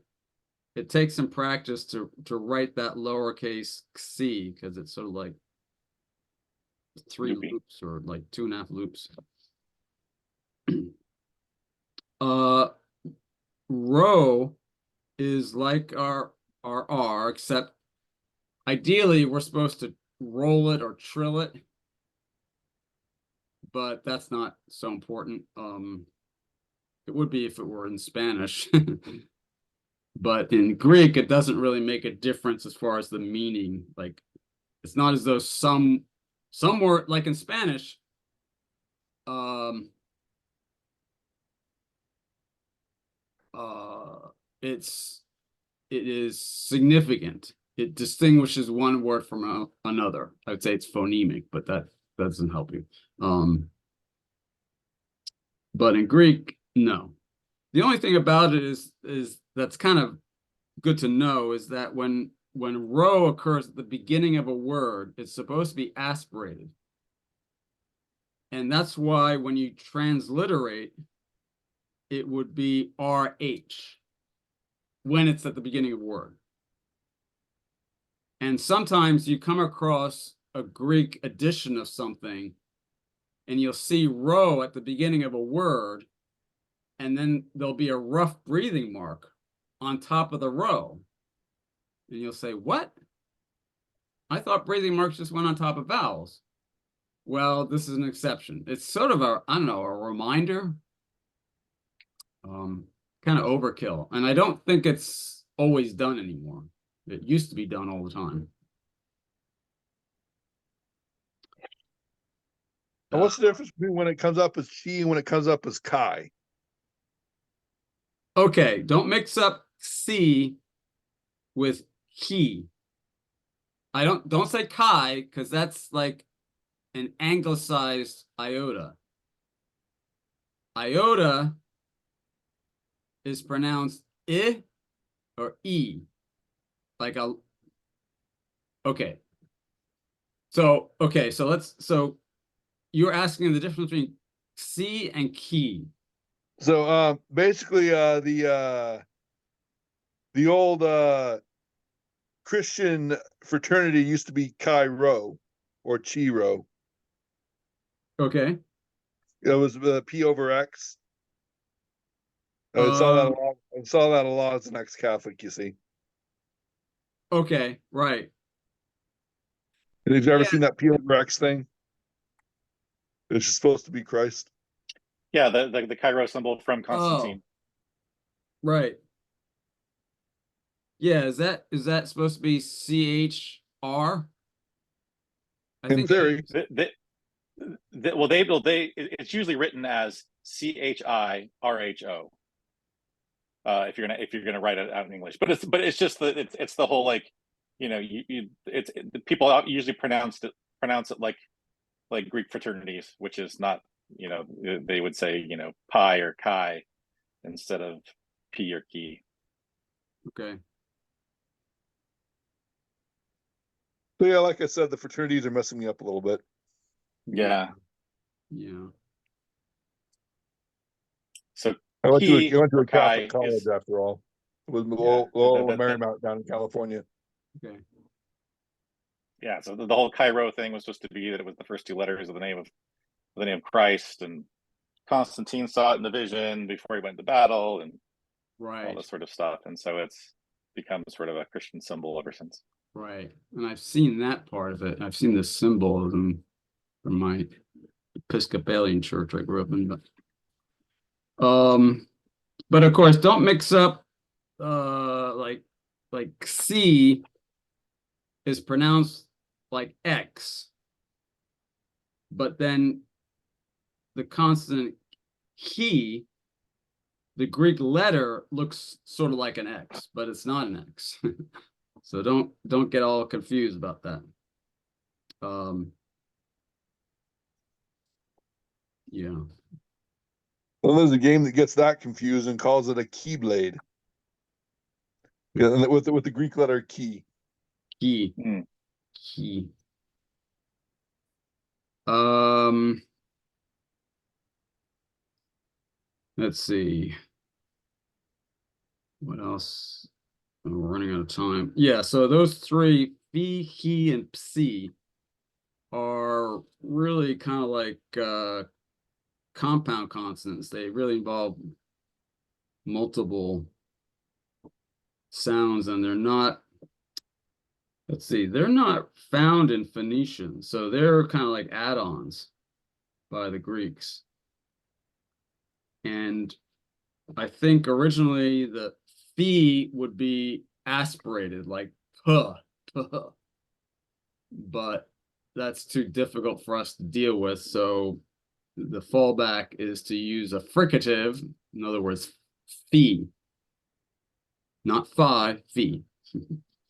S1: it takes some practice to write that lowercase c, because it's sort of like 3 loops or like 2.5 loops. Rho is like our R, except ideally we're supposed to roll it or trill it, but that's not so important. It would be if it were in Spanish. But in Greek, it doesn't really make a difference as far as the meaning. Like, it's not as though some word, like in Spanish, it is significant. It distinguishes one word from another. I would say it's phonemic, but that doesn't help you. But in Greek, no. The only thing about it is that's kind of good to know is that when rho occurs at the beginning of a word, it's supposed to be aspirated. And that's why when you transliterate, it would be RH when it's at the beginning of a word. And sometimes you come across a Greek edition of something and you'll see rho at the beginning of a word, and then there'll be a rough breathing mark on top of the rho. And you'll say, what? I thought breathing marks just went on top of vowels. Well, this is an exception. It's sort of a, I don't know, a reminder. Kind of overkill. And I don't think it's always done anymore. It used to be done all the time.
S3: And what's the difference between when it comes up as chi and when it comes up as kai?
S1: Okay, don't mix up C with he. Don't say chi, because that's like an anglicized iota. Iota is pronounced I or E. Like a okay. So so you're asking the difference between C and key.
S3: So basically the old Christian fraternity used to be Chi Rho or Chi Rho.
S1: Okay.
S3: It was P over X. I saw that a lot. I saw that a lot as an ex-Catholic, you see.
S1: Okay, right.
S3: And have you ever
S1: Yeah.
S3: seen that P over X thing? It's supposed to be Christ.
S4: Yeah, the Cairo symbol from
S1: Oh,
S4: Constantine.
S1: right. Yeah, is that supposed to be CHR? I
S3: In
S1: think
S3: theory.
S4: It's usually written as CHIRHO. If you're gonna write it out in English, but it's just it's the whole like, people usually pronounce it like Greek fraternities, which is not, they would say, pi or chi instead of p or ki.
S1: Okay.
S3: So yeah, like I said, the fraternities are messing me up a little bit.
S4: Yeah.
S1: Yeah.
S4: So
S3: I went
S4: ki
S3: to
S4: or
S3: a Catholic
S4: chi
S3: college
S4: is,
S3: after all. It was
S4: Yeah,
S3: Lowell Marymount down in California.
S1: Okay.
S4: yeah. So the whole Cairo thing was supposed to be that it was the first two letters of the name of Christ, and Constantine saw it in the vision before he went to battle, and all
S1: Right.
S4: this sort of stuff. And so it's become sort of a Christian symbol ever since.
S1: Right. And I've seen that part of it. I've seen the symbolism from my Episcopalian church I grew up in, but of course don't mix up like C is pronounced like X, but then the consonant he, the Greek letter, looks sort of like an X, but it's not an X. So don't get all confused about that. Yeah.
S3: Well, there's a game that gets that confused and calls it a keyblade. Yeah, with the Greek letter key.
S1: Key.
S4: Mm.
S1: Key. Let's see. What else? Oh, we're running out of time. Yeah, so those three, phi, he, and psi, are really kind of like compound consonants. They really involve multiple sounds, and they're not, let's see, they're not found in Phoenician. So they're kind of like add-ons by the Greeks. And I think originally the phi would be aspirated like puh, puh, but that's too difficult for us to deal with. So the fallback is to use a fricative, in other words, phi, not phi, phi,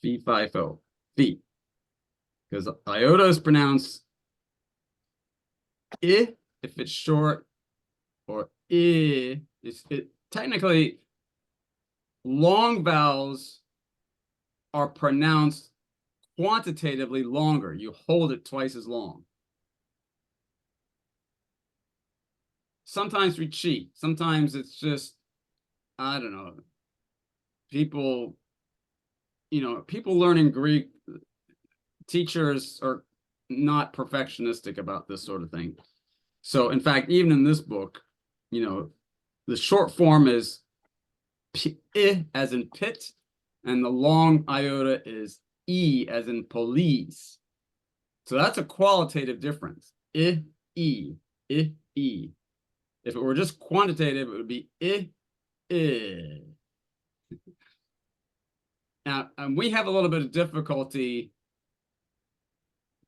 S1: phi, phi, pho, phi, because iota is pronounced I if it's short, or I. It technically, long vowels are pronounced quantitatively longer. You hold it twice as long. Sometimes we cheat. Sometimes it's just, I don't know. People learning Greek, teachers are not perfectionistic about this sort of thing. So in fact, even in this book, the short form is P, as in pit, and the long iota is E as in police. So that's a qualitative difference. I, E, I, E. If it were just quantitative, it would be I, I. Now, and we have a little bit of difficulty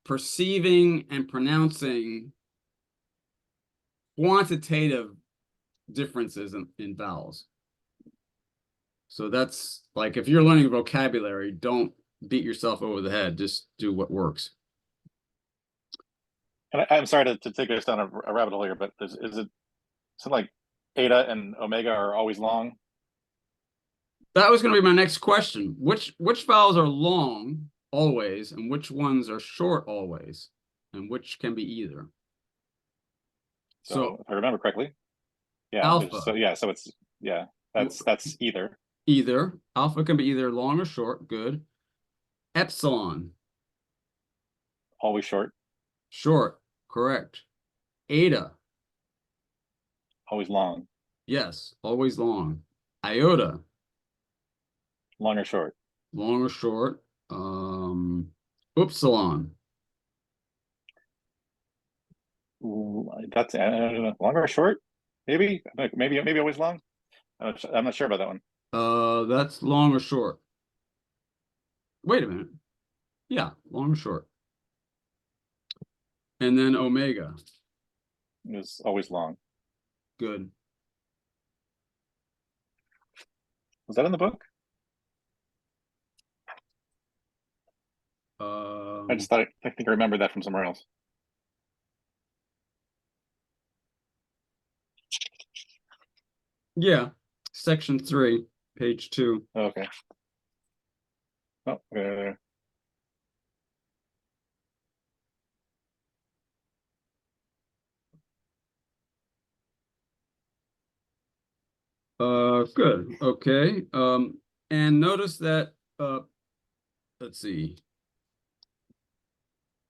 S1: perceiving and pronouncing quantitative differences in vowels. So that's like, if you're learning vocabulary, don't beat yourself over the head. Just do what works.
S4: And I'm sorry to take us down a rabbit hole here, but is it something like eta and omega are always long?
S1: That was going to be my next question. Which vowels are long always, and which ones are short always, and which can be either?
S4: So if I remember correctly, yeah.
S1: Alpha.
S4: So yeah, so it's that's either.
S1: Either. Alpha can be either long or short. Good. Epsilon.
S4: Always short.
S1: Short. Correct. Eta.
S4: Always long.
S1: Yes. Always long. Iota.
S4: Long or short.
S1: Long or short. Upsilon.
S4: Ooh, that's long or short. Maybe always long. I'm not sure about that one.
S1: That's long or short. Wait a minute. Yeah, long or short. And then omega.
S4: It's always long.
S1: Good.
S4: Was that in the book? I just thought I think I remember that from somewhere else.
S1: Yeah, section 3, page 2.
S4: Oh, okay. Oh, there.
S1: Good. Okay. And notice that let's see.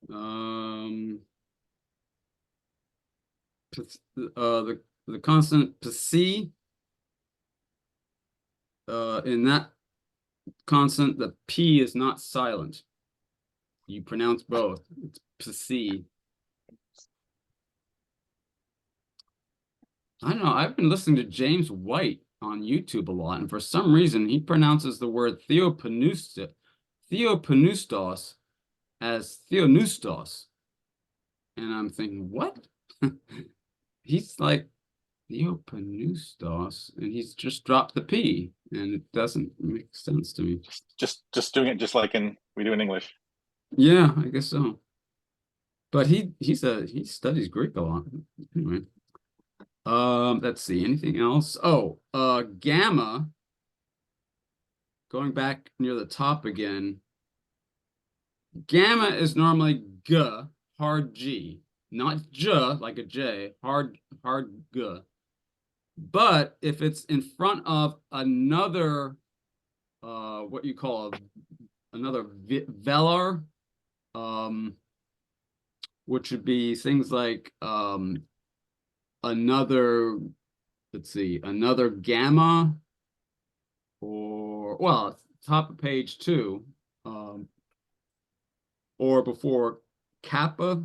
S1: The consonant psi, in that consonant, the P is not silent. You pronounce both. It's psi. I don't know. I've been listening to James White on YouTube a lot, and for some reason he pronounces the word theopneustos as theonoustos. And I'm thinking, what? He's like theopneustos, and he's just dropped the P, and it doesn't make sense to me.
S4: Just doing it just like we do in English.
S1: Yeah, I guess so. But he studies Greek a lot. Anyway. Let's see, anything else? Oh, gamma, going back near the top again. Gamma is normally G, hard G, not J like a J, hard G. But if it's in front of another, what you call another velar, which would be things like another, let's see, another gamma, or, well, top of page 2, or before kappa,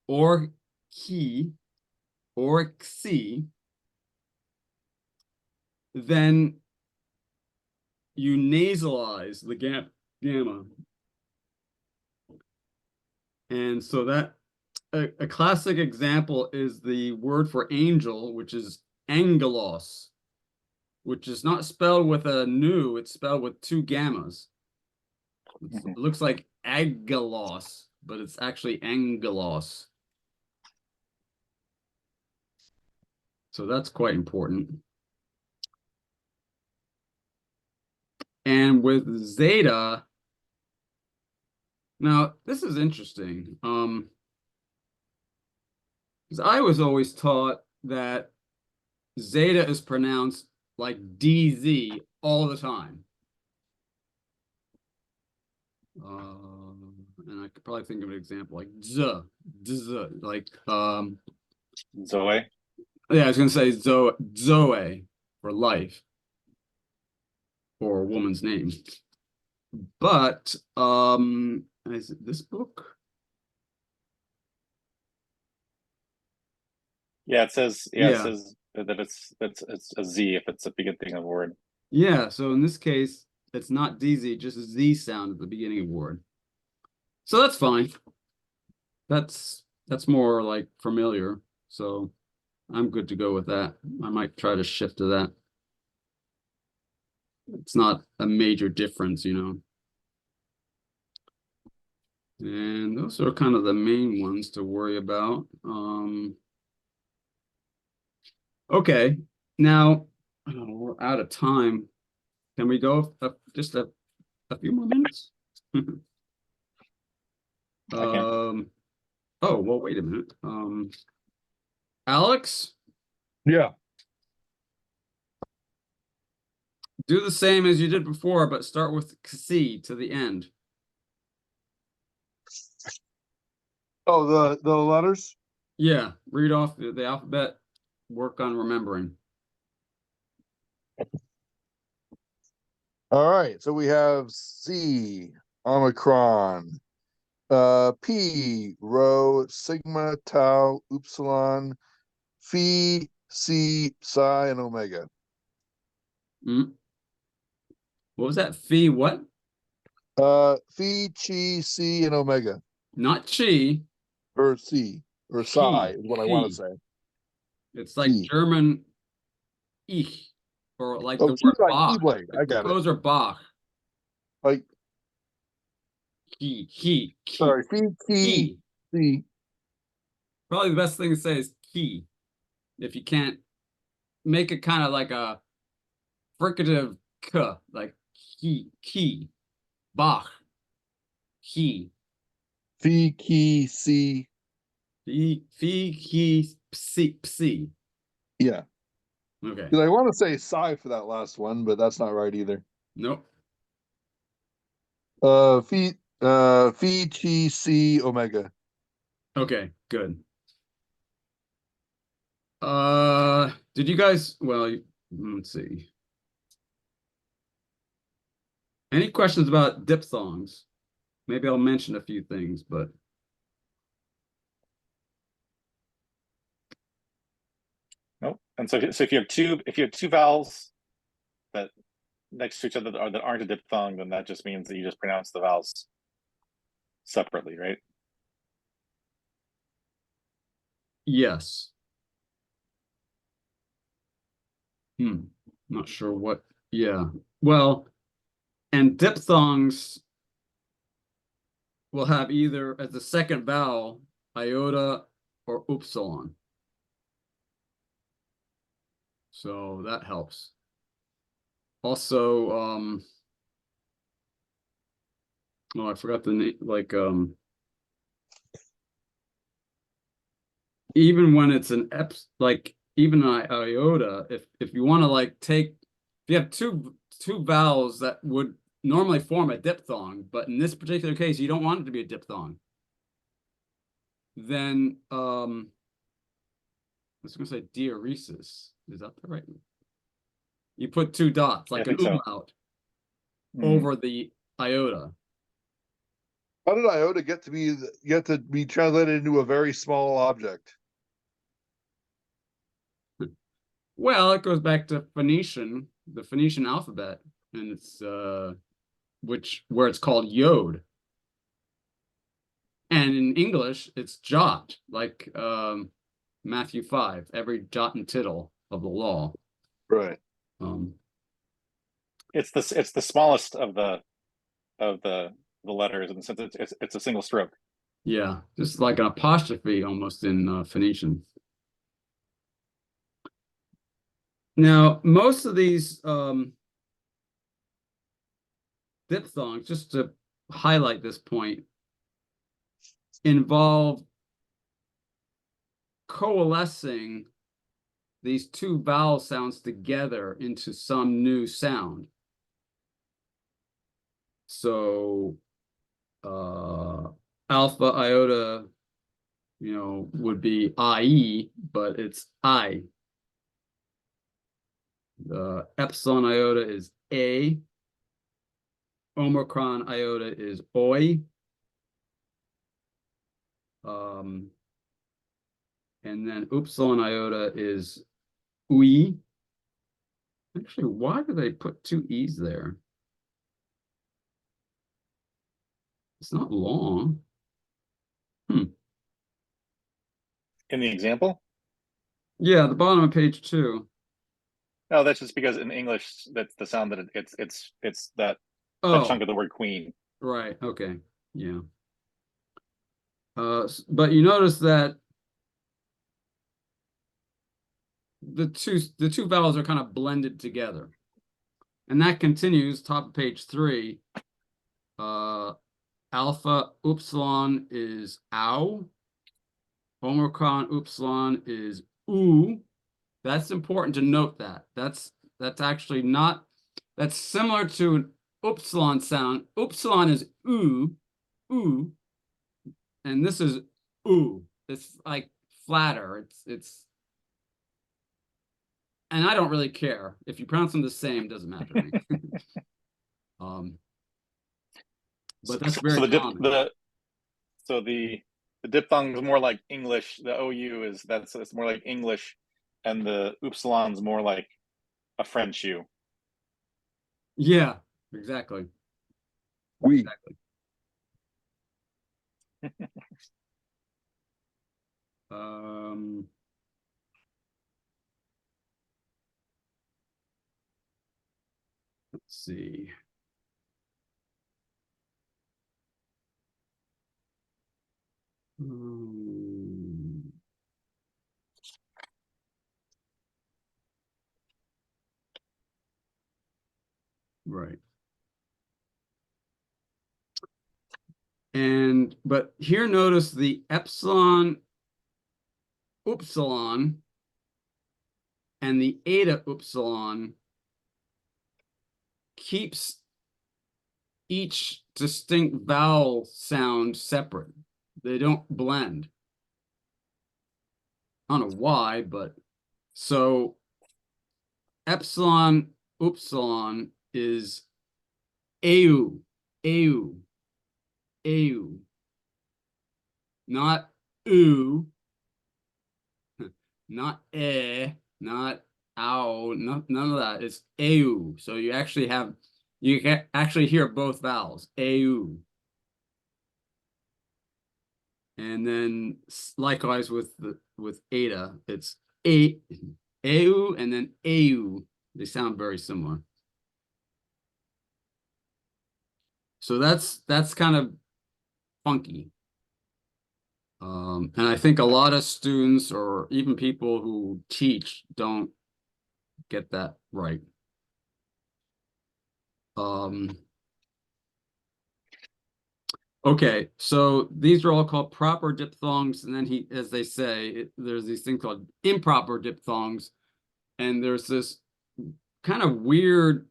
S1: or chi, or xi, then you nasalize the gamma. And so that a classic example is the word for angel, which is angelos, which is not spelled with a nu, it's spelled with 2 gammas. It looks like agelos, but it's actually angelos. So that's quite important. And with zeta, now this is interesting. Because I was always taught that zeta is pronounced like DZ all the time. And I could probably think of an example like z, like
S4: Zoe.
S1: Yeah, I was gonna say zoe for life. or a woman's name. But is it this book?
S4: Yeah, it says it
S1: Yeah.
S4: says that it's a Z if it's a beginning of a word.
S1: Yeah, so in this case, it's not DZ, just a Z sound at the beginning of a word. So that's fine. That's more like familiar. So I'm good to go with that. I might try to shift to that. It's not a major difference, you know. And those are kind of the main ones to worry about. Okay, now we're out of time. Can we go just a few more minutes?
S4: I can.
S1: Oh, well, wait a minute. Alex,
S3: Yeah.
S1: do the same as you did before, but start with C to the end.
S3: Oh, the letters?
S1: Yeah, read off the alphabet, work on remembering.
S3: All right. So we have C, Omicron, P, Rho, Sigma, Tau, Upsilon, Phi, Psi, Psi, and Omega.
S1: Mm. What was that? Phi what?
S3: Phi, Chi, Psi, and Omega.
S1: Not chi.
S3: Or C, or Psi is what I want to
S1: Chi.
S3: say.
S1: It's like
S3: Chi.
S1: German ich, or like
S3: Oh,
S1: the
S3: Chi
S1: word
S3: like
S1: Bach,
S3: Keyblade.
S1: the
S3: I got it.
S1: composer Bach.
S3: Like,
S1: He.
S3: sorry, Phi, Chi,
S1: Key.
S3: C.
S1: Probably the best thing to say is key. If you can't make it kind of like a fricative k, like key, Bach, key,
S3: Phi, Chi, C.
S1: key, psi.
S3: Yeah.
S1: Okay.
S3: Because I want to say Psi for that last one, but that's not right either.
S1: Nope.
S3: Phi, Chi, C, Omega.
S1: Okay, good. Did you guys, well, let's see. Any questions about diphthongs? Maybe I'll mention a few things, but
S4: Nope. And so if you have two vowels that next to each other that aren't a diphthong, then that just means that you just pronounce the vowels separately, right?
S1: yes. Not sure what, yeah. Well, and diphthongs will have either as the second vowel iota or upsilon. So that helps. Also, oh, I forgot the name, like even when it's an like even an iota, if you want to like take, if you have two vowels that would normally form a diphthong, but in this particular case you don't want it to be a diphthong, then I was gonna say diaeresis. Is that the right? You put two dots,
S4: Yeah, I
S1: like an
S4: think so.
S1: umlaut,
S4: Mhm.
S1: over the iota.
S3: How did iota get to be translated into a very small object?
S1: Well, it goes back to Phoenician, the Phoenician alphabet, and it's where it's called yod. And in English, it's jot, like Matthew 5, every jot and tittle of the law.
S3: Right.
S4: It's the smallest of the letters in the sense it's a single stroke.
S1: Yeah, just like an apostrophe almost in Phoenician. Now, most of these diphthongs, just to highlight this point, involve coalescing these two vowel sounds together into some new sound. So alpha iota, would be IE, but it's I. The epsilon iota is A. Omicron iota is oi. And then upsilon iota is ui. Actually, why do they put two e's there? It's not long.
S4: In the example?
S1: Yeah, the bottom of page 2.
S4: No, that's just because in English, that's the sound that it's that
S1: Oh,
S4: chunk of the word queen.
S1: right. Okay. Yeah. But you notice that the two vowels are kind of blended together, and that continues top of page 3. Alpha upsilon is ow. Omicron upsilon is oo. That's important to note that. That's actually not, that's similar to an upsilon sound. Upsilon is oo, oo, and this is oo. It's like flatter. It's and I don't really care. If you pronounce them the same, doesn't matter to me. But that's very common.
S4: The diphthong is more like English. The OU is it's more like English, and the upsilon's more like a French U.
S1: Yeah, exactly.
S3: We.
S1: Exactly. Let's see. Right. But here notice the epsilon upsilon and the eta upsilon keeps each distinct vowel sound separate. They don't blend. I don't know why, but so epsilon upsilon is eu, eu, eu, not oo, not not ow, none of that. It's eu. So you can actually hear both vowels, eu. And then likewise with eta, it's a, eu, and then eu. They sound very similar. So that's kind of funky. And I think a lot of students or even people who teach don't get that right. Okay, so these are all called proper diphthongs, and then as they say, there's these things called improper diphthongs, and there's this kind of weird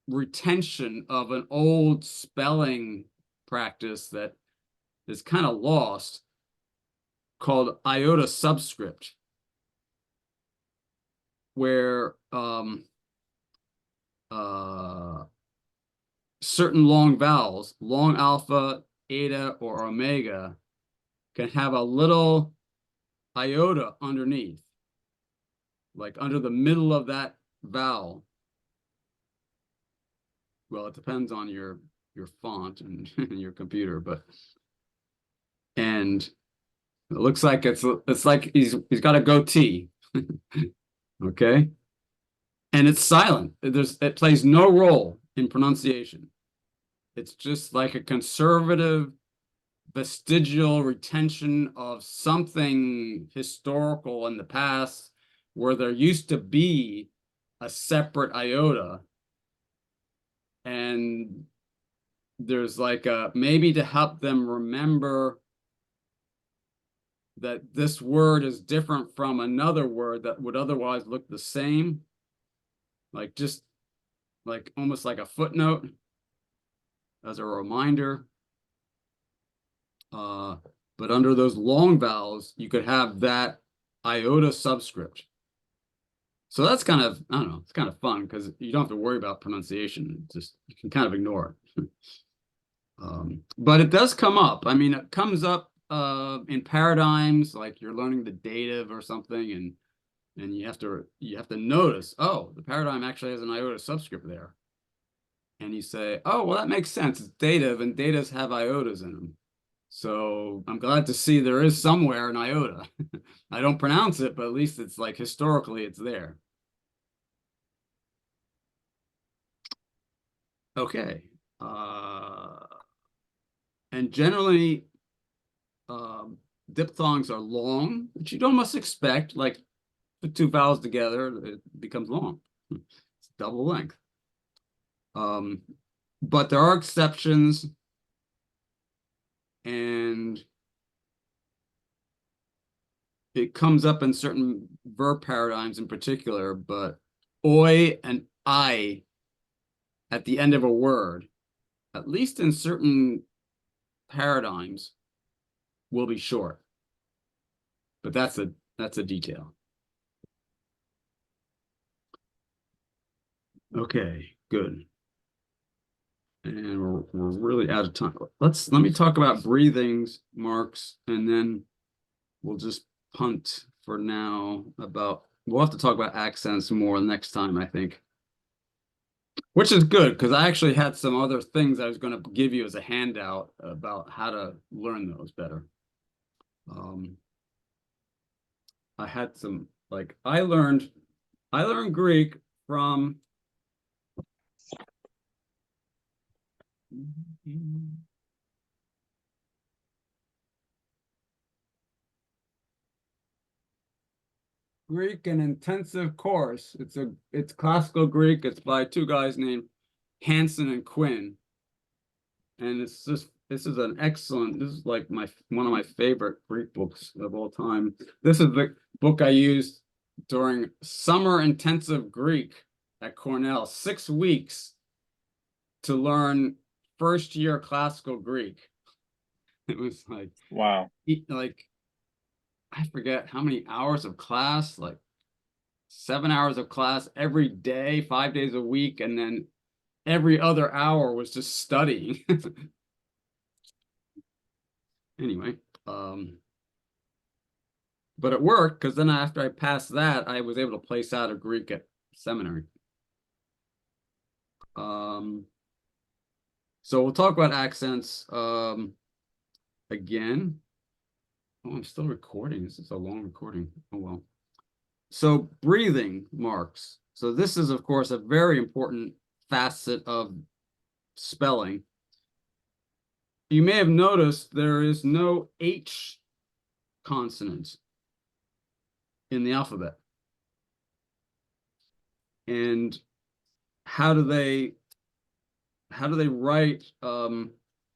S1: retention of an old spelling practice that is kind of lost, called iota subscript, where certain long vowels, long alpha, eta, or omega, can have a little iota underneath, like under the middle of that vowel. Well, it depends on your font and your computer, and it looks like it's like he's got a goatee. Okay, and it's silent. It plays no role in pronunciation. It's just like a conservative vestigial retention of something historical in the past where there used to be a separate iota, and there's like maybe to help them remember that this word is different from another word that would otherwise look the same, like just like almost like a footnote as a reminder. But under those long vowels, you could have that iota subscript. So that's kind of, I don't know, it's kind of fun because you don't have to worry about pronunciation. Just you can kind of ignore it. But it does come up. I mean, it comes up in paradigms like you're learning the dative or something, and you have to notice, oh, the paradigm actually has an iota subscript there. And you say, oh, well, that makes sense. It's dative, and datas have iotas in them. So I'm glad to see there is somewhere an iota. I don't pronounce it, but at least it's like historically it's there. Okay. And generally, diphthongs are long, which you'd almost expect. Like put two vowels together, it becomes long. It's double length. But there are exceptions, and it comes up in certain verb paradigms in particular, but oi and I at the end of a word, at least in certain paradigms, will be short. But that's a detail. Okay, good. And we're really out of time. Let me talk about breathings, marks, and then we'll just punt for now about, we'll have to talk about accents more next time, I think. Which is good, because I actually had some other things I was going to give you as a handout about how to learn those better. I had some, like, I learned Greek from Greek, an intensive course. It's classical Greek. It's by two guys named Hansen and Quinn. And this is an excellent, this is like one of my favorite Greek books of all time. This is the book I used during summer intensive Greek at Cornell, 6 weeks to learn first year classical Greek. It was like,
S4: Wow.
S1: I forget how many hours of class, like 7 hours of class every day, 5 days a week, and then every other hour was just studying. Anyway, but it worked because then after I passed that, I was able to place out of Greek at seminary. So we'll talk about accents again. Oh, I'm still recording. This is a long recording. Oh, well. So breathing marks. So this is, of course, a very important facet of spelling. You may have noticed there is no H consonant in the alphabet. And how do they write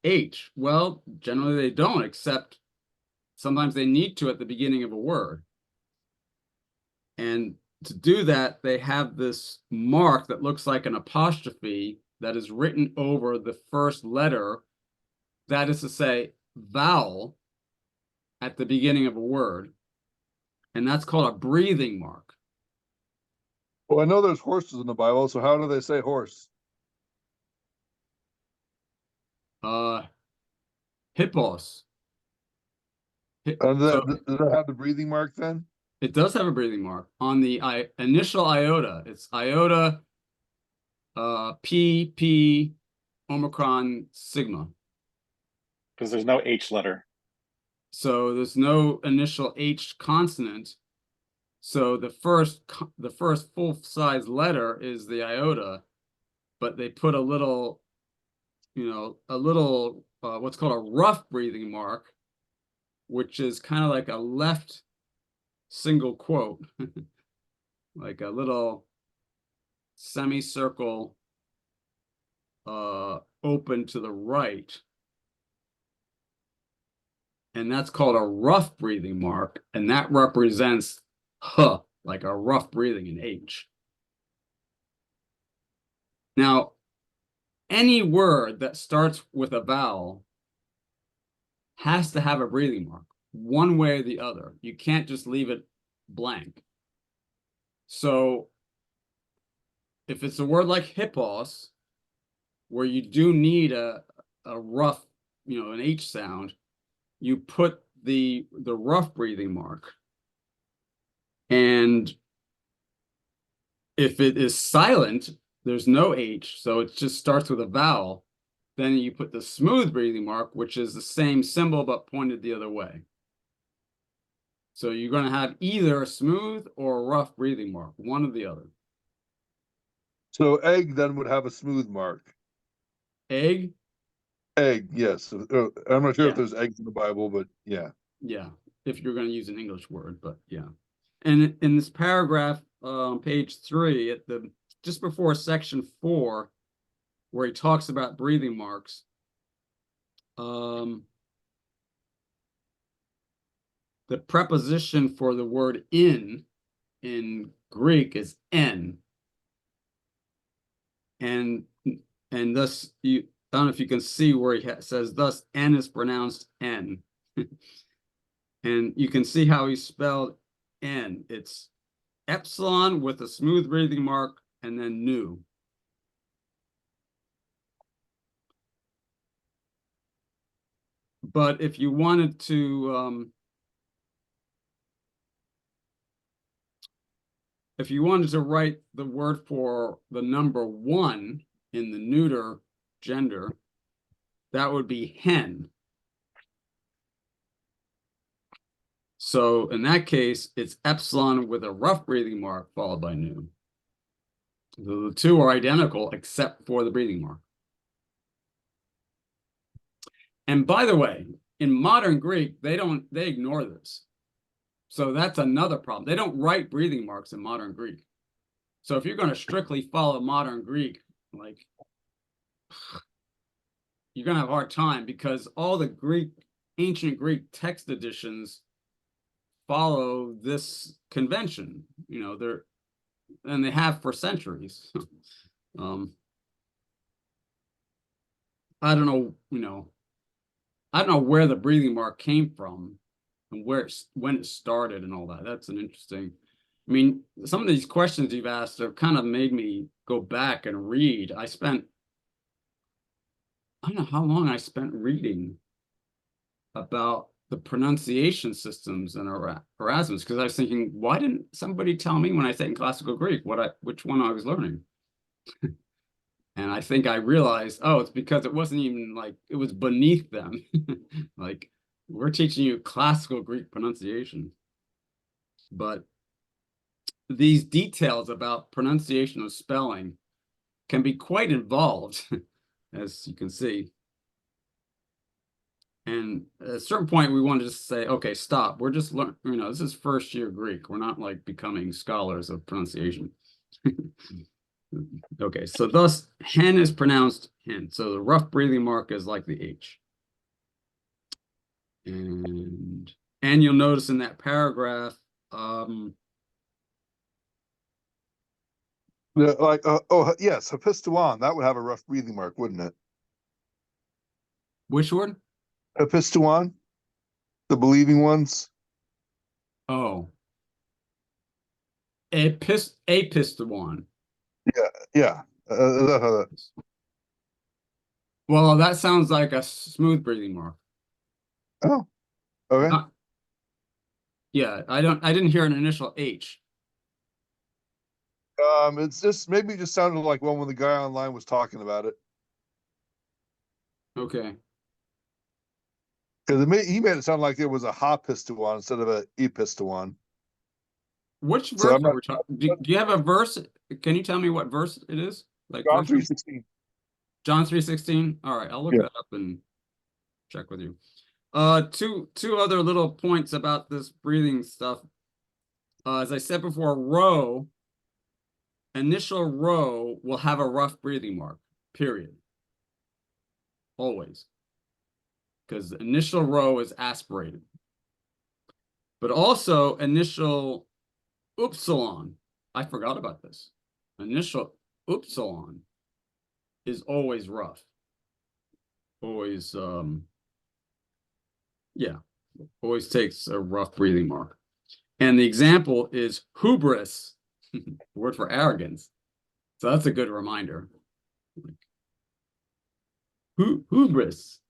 S1: H? Well, generally they don't, except sometimes they need to at the beginning of a word. And to do that, they have this mark that looks like an apostrophe that is written over the first letter, that is to say, vowel at the beginning of a word. And that's called a breathing mark.
S3: Well, I know there's horses in the Bible, so how do they say horse?
S1: Hippos.
S3: And
S1: So
S3: does that have the breathing mark then?
S1: it does have a breathing mark on the initial iota. It's iota P Omicron sigma.
S4: Because there's no H letter.
S1: So there's no initial H consonant. So the first full size letter is the iota, but they put a little, what's called a rough breathing mark, which is kind of like a left single quote, like a little semicircle open to the right. And that's called a rough breathing mark, and that represents huh, like a rough breathing in H. Now, any word that starts with a vowel has to have a breathing mark, one way or the other. You can't just leave it blank. So if it's a word like hippos, where you do need a rough, an H sound, you put the rough breathing mark. And if it is silent, there's no H, so it just starts with a vowel. Then you put the smooth breathing mark, which is the same symbol but pointed the other way. So you're going to have either a smooth or a rough breathing mark, one or the other.
S3: So egg then would have a smooth mark.
S1: Egg,
S3: Egg, yes. I'm not sure
S1: Yeah.
S3: if there's eggs in the Bible, but yeah.
S1: yeah, if you're going to use an English word, but yeah. And in this paragraph, page 3, at the just before section 4, where he talks about breathing marks, the preposition for the word in Greek is en, and thus I don't know if you can see where he says thus n is pronounced n, and you can see how he spelled n. It's epsilon with a smooth breathing mark and then nu. But if you wanted to write the word for the number 1 in the neuter gender, that would be hen. So in that case, it's epsilon with a rough breathing mark followed by nu. The two are identical except for the breathing mark. And by the way, in modern Greek, they ignore this. So that's another problem. They don't write breathing marks in modern Greek. So if you're going to strictly follow modern Greek, like, you're going to have a hard time, because all the ancient Greek text editions follow this convention. And they have for centuries. I don't know, I don't know where the breathing mark came from and when it started and all that. That's an interesting. I mean, some of these questions you've asked have kind of made me go back and read. I don't know how long I spent reading about the pronunciation systems in Erasmus, because I was thinking, why didn't somebody tell me when I sat in classical Greek which one I was learning? And I think I realized, oh, it's because it wasn't even like, it was beneath them. Like, we're teaching you classical Greek pronunciation. But these details about pronunciation of spelling can be quite involved, as you can see. And at a certain point, we want to just say, okay, stop. We're just learning, this is first year Greek. We're not like becoming scholars of pronunciation. Okay, so thus hen is pronounced hen. So the rough breathing mark is like the H. And you'll notice in that paragraph,
S3: Yes, Hepistuan, that would have a rough breathing mark, wouldn't it?
S1: which word?
S3: Hepistuan, the believing ones.
S1: Oh, epistemon.
S3: Yeah.
S1: Well, that sounds like a smooth breathing mark.
S3: Oh, okay.
S1: Yeah, I didn't hear an initial H.
S3: It's just maybe it just sounded like one when the guy online was talking about it,
S1: Okay.
S3: because he made it sound like there was a Hapistuan instead of a Epistuan.
S1: Which
S3: So
S1: verse
S3: I'm
S1: are
S3: not
S1: we talking? Do you have a verse? Can you tell me what verse it is? Like
S3: John
S1: verse
S3: 3:16.
S1: John 3:16. All right, I'll look
S3: Yeah.
S1: that up and check with you. Two other little points about this breathing stuff. As I said before, initial rho will have a rough breathing mark, period. Always. Because initial rho is aspirated. But also initial upsilon. I forgot about this. Initial upsilon is always rough. Always, always takes a rough breathing mark. And the example is hubris. Word for arrogance. So that's a good reminder. Hubris.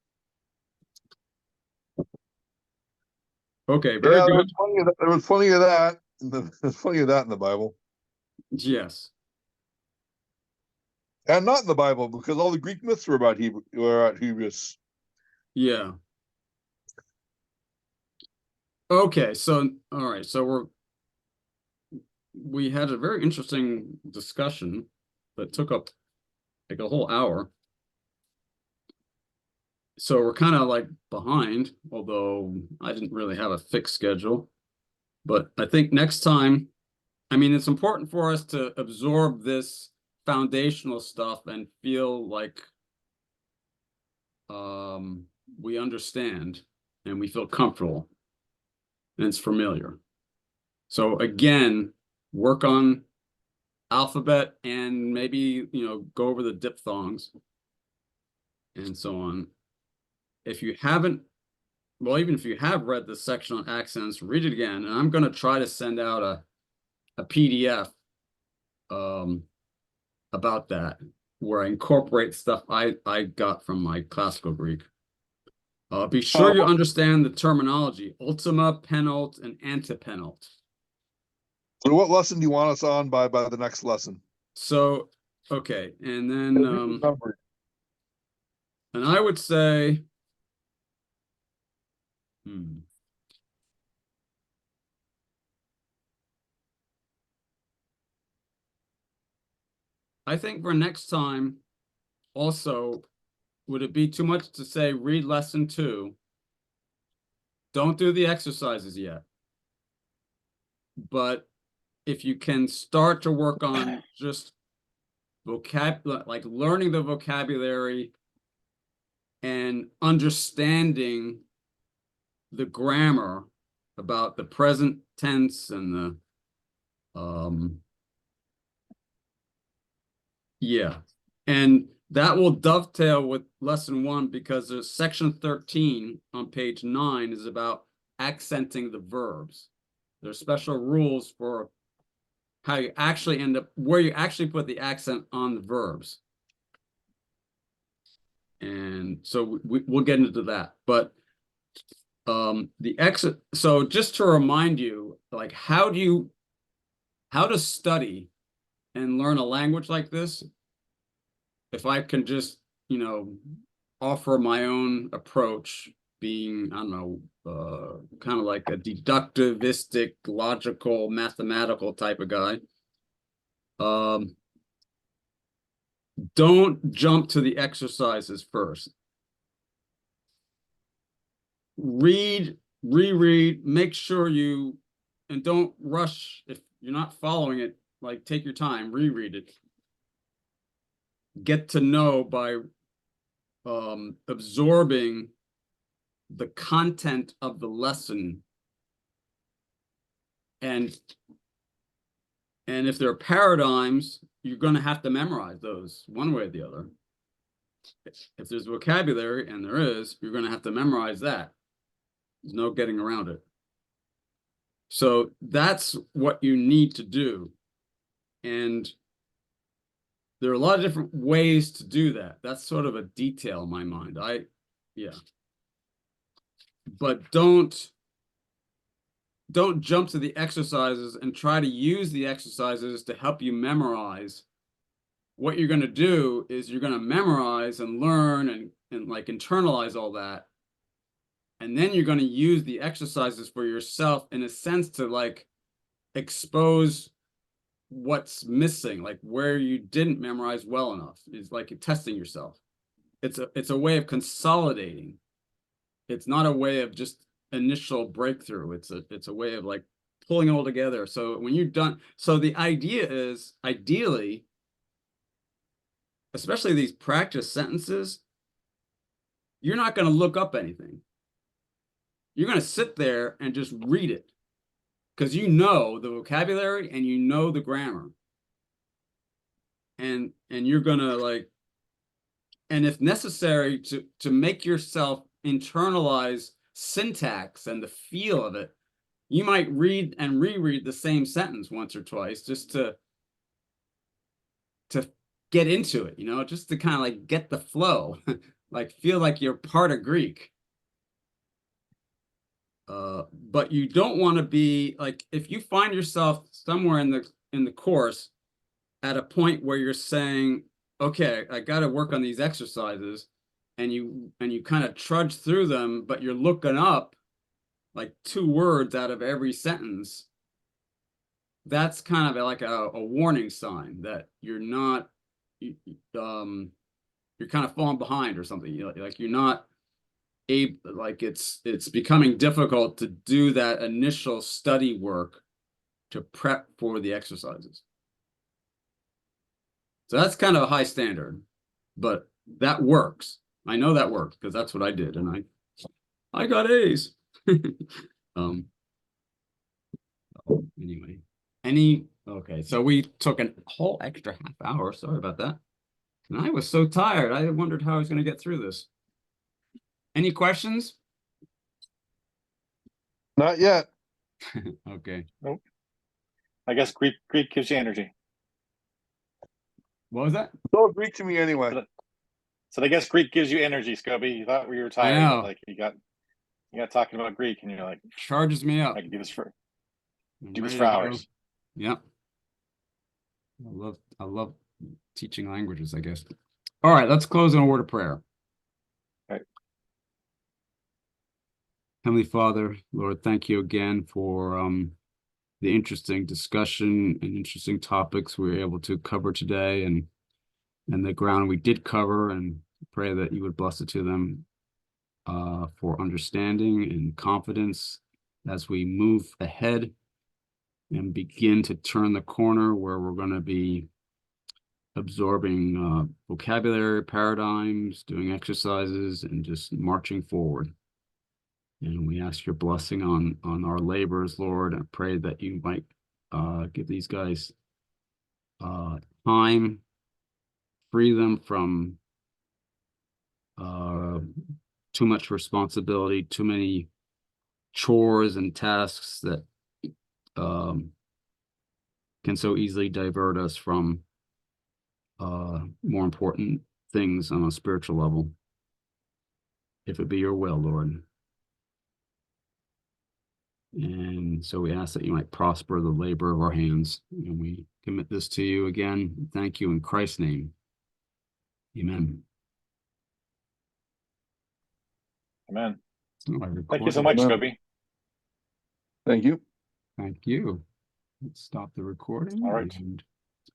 S1: Okay, very
S3: Yeah,
S1: good.
S3: there was plenty of that. There's plenty of that in the Bible,
S1: Yes.
S3: and not in the Bible because all the Greek myths were about hubris.
S1: Yeah. Okay, so all right, so we had a very interesting discussion that took up like a whole hour. So we're kind of like behind, although I didn't really have a fixed schedule. But I think next time, I mean, it's important for us to absorb this foundational stuff and feel like we understand and we feel comfortable and it's familiar. So again, work on alphabet and maybe, go over the diphthongs and so on. If you haven't, well, even if you have read this section on accents, read it again. And I'm going to try to send out a PDF about that, where I incorporate stuff I got from my classical Greek. Be sure you understand the terminology, ultima, penult, and antepenult.
S3: So, what lesson do you want us on by the next lesson?
S1: So, okay, and then and I would say, I think for next time, also, would it be too much to say read lesson 2? Don't do the exercises yet. But if you can start to work on just like learning the vocabulary and understanding the grammar about the present tense and the yeah, and that will dovetail with lesson 1 because there's section 13 on page 9 is about accenting the verbs. There's special rules for how you actually end up, where you actually put the accent on the verbs. And so we'll get into that. But the exit, so just to remind you, like how to study and learn a language like this, if I can just, offer my own approach, being, I don't know, kind of like a deductivistic, logical, mathematical type of guy. Don't jump to the exercises first. Read, reread, make sure and don't rush. If you're not following it, like take your time, reread it. Get to know by absorbing the content of the lesson. And if there are paradigms, you're going to have to memorize those one way or the other. If there's vocabulary, and there is, you're going to have to memorize that. There's no getting around it. So that's what you need to do. And there are a lot of different ways to do that. That's sort of a detail in my mind. Yeah. But don't jump to the exercises and try to use the exercises to help you memorize. What you're going to do is you're going to memorize and learn and like internalize all that. And then you're going to use the exercises for yourself in a sense to like expose what's missing, like where you didn't memorize well enough. Is like testing yourself. It's a way of consolidating. It's not a way of just initial breakthrough. It's a way of like pulling it all together. So when you're done, so the idea is ideally, especially these practice sentences, you're not going to look up anything. You're going to sit there and just read it because you know the vocabulary and you know the grammar. And you're going to like, and if necessary to make yourself internalize syntax and the feel of it, you might read and reread the same sentence once or twice just to get into it, just to kind of like get the flow, like feel like you're part of Greek. But you don't want to be like, if you find yourself somewhere in the course at a point where you're saying, okay, I got to work on these exercises, and you kind of trudge through them, but you're looking up like 2 words out of every sentence, that's kind of like a warning sign that you're not, you're kind of falling behind or something. Like you're not able, like it's becoming difficult to do that initial study work to prep for the exercises. So that's kind of a high standard, but that works. I know that works because that's what I did, and I got A's. Anyway, okay, so we took a whole extra half hour. Sorry about that. And I was so tired. I wondered how I was going to get through this. Any questions?
S3: Not yet.
S1: Okay.
S4: Nope. I guess Greek gives you energy.
S1: What was that?
S3: It's all Greek to me anyway.
S4: So I guess Greek gives you energy, Scobie. You thought we were tired,
S1: know.
S4: but like you got talking about Greek, and you're like,
S1: Charges me up.
S4: I can do this for
S1: I'm
S4: do this
S1: ready
S4: for
S1: to go.
S4: hours.
S1: Yep. I love teaching languages, I guess. All right, let's close in a word of prayer.
S4: All right.
S1: Heavenly Father, Lord, thank you again for the interesting discussion and interesting topics we were able to cover today, and the ground we did cover, and pray that you would bless it to them for understanding and confidence as we move ahead and begin to turn the corner where we're going to be absorbing vocabulary, paradigms, doing exercises, and just marching forward. And we ask your blessing on our labors, Lord. I pray that you might give these guys time, free them from too much responsibility, too many chores and tasks that can so easily divert us from more important things on a spiritual level. If it be your will, Lord. And so we ask that you might prosper the labor of our hands. And we commit this to you again. Thank you in Christ's name. Amen.
S4: Amen.
S1: Oh,
S4: Thank you so much,
S3: Amen.
S4: Scobie.
S3: Thank you.
S1: Thank you. Let's stop the recording.
S4: All right.
S1: And